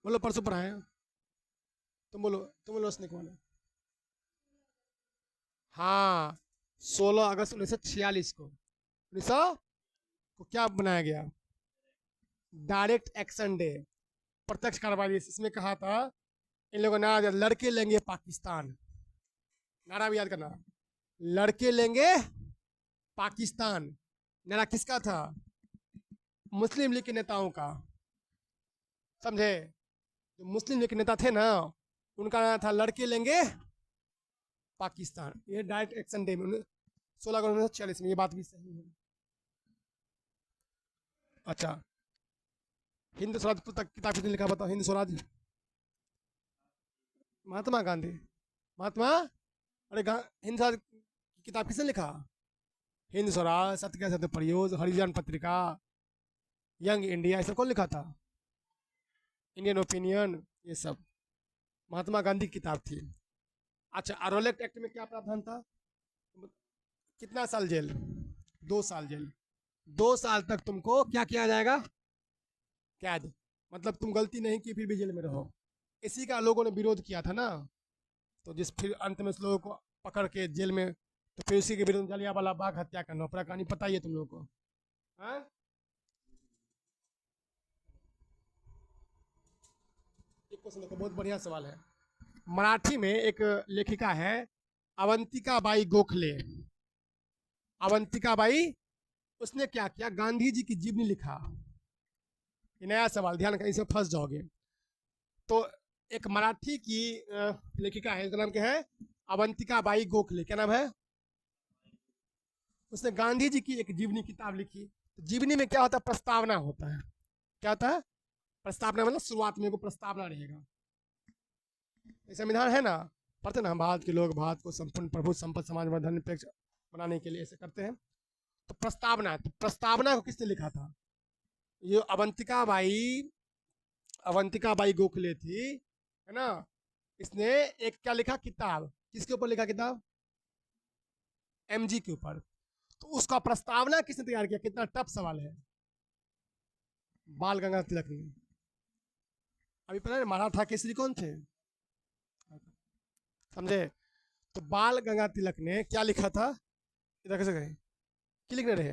बोलो परसों पढ़ाए हैं। तुम बोलो उसने कौन है। हाँ, 16 अगस्त 1946 को 1900 को क्या बनाया गया? डायरेक्ट एक्शन डे, प्रत्यक्ष कार्रवाई। इसमें कहा था इन लोगों ने नारा दिया, लड़के लेंगे पाकिस्तान। नारा भी याद करना, लड़के लेंगे पाकिस्तान। नारा किसका था? मुस्लिम लीग के नेताओं का, समझे? जो मुस्लिम लीग के नेता थे ना, उनका नारा था लड़के लेंगे पाकिस्तान। ये डायरेक्ट एक्शन डे में 16 अगस्त 1946 में, ये बात भी सही है। अच्छा, हिंद स्वराज किताब किसने लिखा बताओ? हिंद स्वराज, महात्मा गांधी। महात्मा, अरे हिंद स्वराज की किताब किसने लिखा? हिंद स्वराज, सत्य सत्य प्रयोज, हरिजन पत्रिका, यंग इंडिया, ये सब कौन लिखा था? इंडियन ओपिनियन, ये सब महात्मा गांधी की किताब थी। अच्छा, अरोलेक्ट एक्ट में क्या प्रावधान था? कितना साल जेल? 2 साल जेल। 2 साल तक तुमको क्या किया जाएगा? कैद। मतलब तुम गलती नहीं की फिर भी जेल में रहो। इसी का लोगों ने विरोध किया था ना, तो जिस फिर अंत में उस लोगों को पकड़ के जेल में, तो फिर उसी के विरुद्ध जलियांवाला बाग हत्याकांड, पूरा कहानी पता ही है तुम लोगों को। हाँ? एक क्वेश्चन देखो, बहुत बढ़िया सवाल है। मराठी में एक लेखिका है अवंतिका बाई गोखले। अवंतिका बाई, उसने क्या किया? गांधी जी की जीवनी लिखा। ये नया सवाल, ध्यान कर, इसमें फंस जाओगे। तो एक मराठी की लेखिका है, उसका नाम क्या है? अवंतिका बाई गोखले। क्या नाम है? उसने गांधी जी की एक जीवनी किताब लिखी। तो जीवनी में क्या होता है? प्रस्तावना होता है। क्या होता है? प्रस्तावना, मतलब शुरुआत में को प्रस्तावना रहेगा। संविधान है ना, पढ़ते ना हम, भारत के लोग भारत को संपूर्ण प्रभु संपद समाजवाद निरपेक्ष बनाने के लिए ऐसे करते हैं। तो प्रस्तावना, तो प्रस्तावना को किसने लिखा था? ये अवंतिका बाई गोखले थी, है ना। इसने एक क्या लिखा? किताब। किसके ऊपर लिखा किताब? एमजी के ऊपर। तो उसका प्रस्तावना किसने तैयार किया? कितना टफ सवाल है। बाल गंगाधर तिलक ने। अभी पता है मराठा केसरी कौन थे? समझे? तो बाल गंगाधर तिलक ने क्या लिखा था? इधर कैसे कहें, क्या लिखने रहे?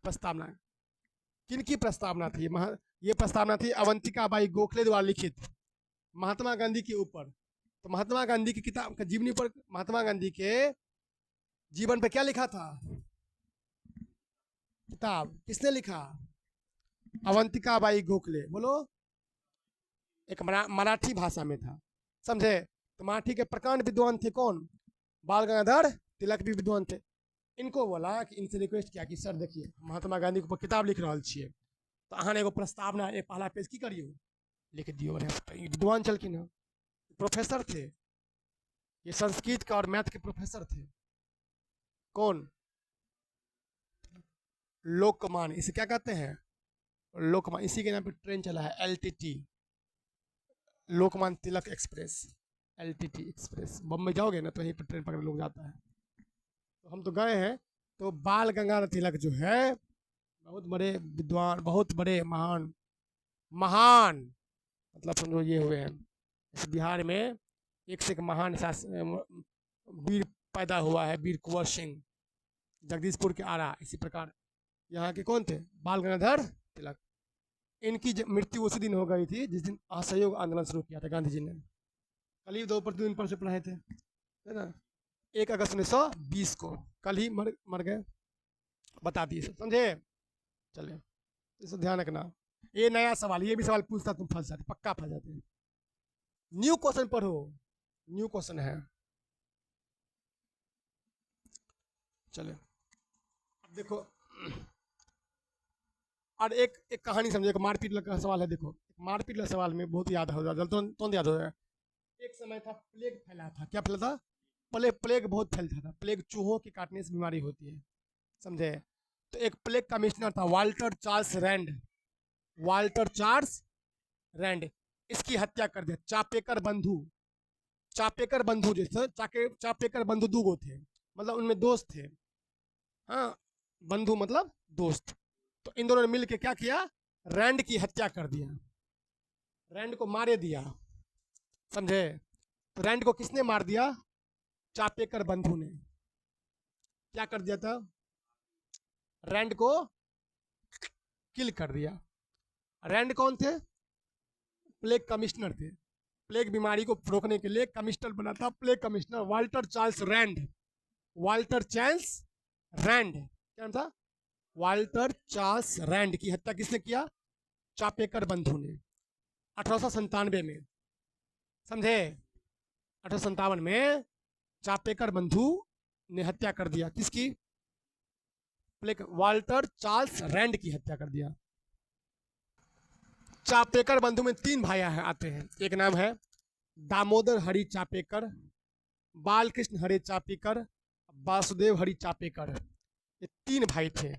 प्रस्तावना। किन की प्रस्तावना थी? ये प्रस्तावना थी अवंतिका बाई गोखले द्वारा लिखित महात्मा गांधी के ऊपर। तो महात्मा गांधी की किताब का जीवनी पर, महात्मा गांधी के जीवन पर क्या लिखा था? किताब। किसने लिखा? अवंतिका बाई गोखले। बोलो। एक मराठी भाषा में था, समझे? तो मराठी के प्रकांड विद्वान थे कौन? बाल गंगाधर तिलक भी विद्वान थे। इनको बोला कि इनसे रिक्वेस्ट किया कि सर देखिए, महात्मा गांधी के ऊपर किताब लिख रहा छे, तो अहाँ एगो प्रस्तावना एक पहला पेज की करियो, लिख दियो। विद्वान चलकिन है, प्रोफेसर थे, ये संस्कृत का और मैथ के प्रोफेसर थे। कौन? लोकमान। इसे क्या कहते हैं? लोकमान। इसी के नाम पे ट्रेन चला है, LTT, Lokmanya Tilak express. LTT express. Bombay जाओगे ना तो यहीं पर ट्रेन पकड़ लोग जाता है। तो हम तो गए हैं। तो बाल गंगाधर तिलक जो है बहुत बड़े विद्वान, बहुत बड़े महान, महान मतलब समझो ये हुए हैं। इस बिहार में एक से एक महान वीर पैदा हुआ है, वीर कुंवर सिंह, जगदीशपुर के आरा। इसी प्रकार यहाँ के कौन थे? बाल गंगाधर तिलक। इनकी मृत्यु उसी दिन हो गई थी जिस दिन असहयोग आंदोलन शुरू किया था गांधी जी ने। कल ही 2 दिन पर से पढ़ाए थे, है ना। 1 अगस्त 1920 को, कल ही मर गए, बता दिए, समझे? चले, इसे ध्यान रखना। ये नया सवाल, ये भी सवाल पूछता तुम फंस जाते, पक्का फंस जाते। न्यू क्वेश्चन पढ़ो, न्यू क्वेश्चन है। चले, अब देखो, और एक कहानी समझे, मारपीट का सवाल है। देखो, मारपीट का सवाल में बहुत याद हो जाए, तो याद हो जाए। एक समय था, प्लेग फैला था। क्या फैला था? प्लेग बहुत फैलता था। प्लेग चूहों के काटने से बीमारी होती है, समझे? तो एक प्लेग कमिश्नर था, Walter Charles Rand. Walter Charles Rand, इसकी हत्या कर दिया। चापेकर बंधु, चापेकर बंधु जैसे चापेकर बंधु 2 गो थे। मतलब उनमें दोस्त थे। हाँ, बंधु मतलब दोस्त। तो इन दोनों ने मिल के क्या किया, रैंड की हत्या कर दिया, रैंड को मारे दिया, समझे। तो रैंड को किसने मार दिया, चापेकर बंधु ने। क्या कर दिया था, रैंड को किल कर दिया। रैंड कौन थे, प्लेग कमिश्नर थे। प्लेग बीमारी को रोकने के लिए कमिश्नर बना था, plague commissioner Walter Charles Rand. Walter Charles Rand, क्या नाम था, वाल्टर चार्ल्स रैंड की हत्या किसने किया, चापेकर बंधु ने, 1897 में, समझे। 1857 में चापेकर बंधु ने हत्या कर दिया, किसकी, वाल्टर चार्ल्स रैंड की हत्या कर दिया। चापेकर बंधु में 3 भाई आते हैं। एक नाम है दामोदर हरि चापेकर, बालकृष्ण हरि चापेकर, वासुदेव हरि चापेकर। ये 3 भाई थे।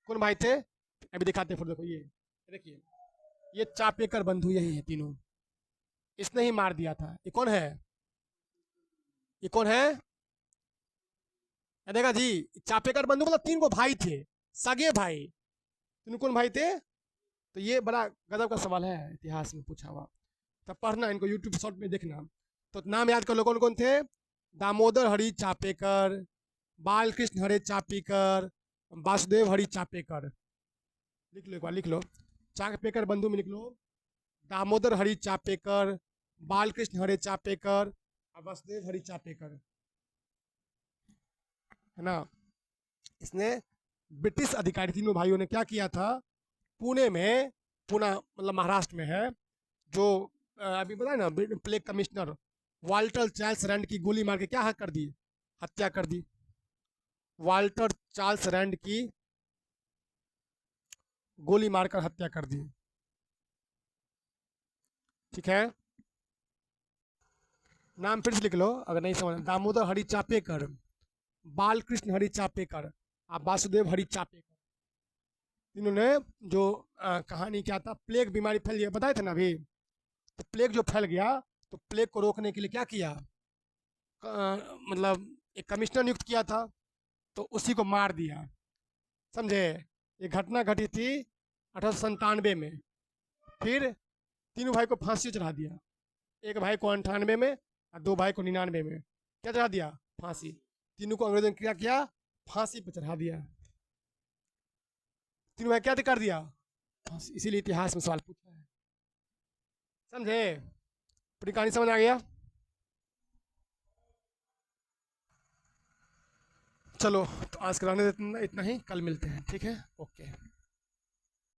कौन भाई थे, अभी दिखाते हैं, देखो ये देखिए, ये चापेकर बंधु यही है तीनों, इसने ही मार दिया था। ये कौन है, ये कौन है, देखा जी, चापेकर बंधु मतलब 3 को भाई थे, सगे भाई। तीनों कौन भाई थे, तो ये बड़ा गजब का सवाल है, इतिहास में पूछा हुआ। तब पढ़ना इनको, यूट्यूब शॉर्ट में देखना। तो नाम याद कर लो, कौन कौन थे, दामोदर हरि चापेकर, बालकृष्ण हरि चापेकर, वासुदेव हरि चापेकर। लिख लो, एक बार लिख लो, चापेकर बंधु में लिख लो, दामोदर हरि चापेकर, बालकृष्ण हरि चापेकर और वासुदेव हरि चापेकर, है ना। इसने ब्रिटिश अधिकारी तीनों भाइयों ने क्या किया था, पुणे में, पुणे मतलब महाराष्ट्र में है, जो अभी बताया ना, plague commissioner Walter Charles Rand की गोली मार के क्या कर दी, हत्या कर दी। वाल्टर चार्ल्स रैंड की गोली मारकर हत्या कर दी, ठीक है। नाम फिर से लिख लो अगर नहीं समझ, दामोदर हरि चापेकर, बालकृष्ण हरि चापेकर और वासुदेव हरि चापेकर। इन्होंने जो कहानी क्या था, प्लेग बीमारी फैल गया, बताए थे ना अभी। तो प्लेग जो फैल गया, तो प्लेग को रोकने के लिए क्या किया, मतलब एक कमिश्नर नियुक्त किया था, तो उसी को मार दिया, समझे। ये घटना घटी थी 1897 में। फिर तीनों भाई को फांसी चढ़ा दिया, एक भाई को 98 में और 2 भाई को 99 में। क्या चढ़ा दिया, फांसी। तीनों को अंग्रेजों ने क्या किया, फांसी पर चढ़ा दिया। तीनों भाई क्या कर दिया, फांसी। इसीलिए इतिहास में सवाल पूछा है, समझे। पूरी कहानी समझ आ गया। चलो, तो आज कराने इतना ही, कल मिलते हैं, ठीक है, ओके।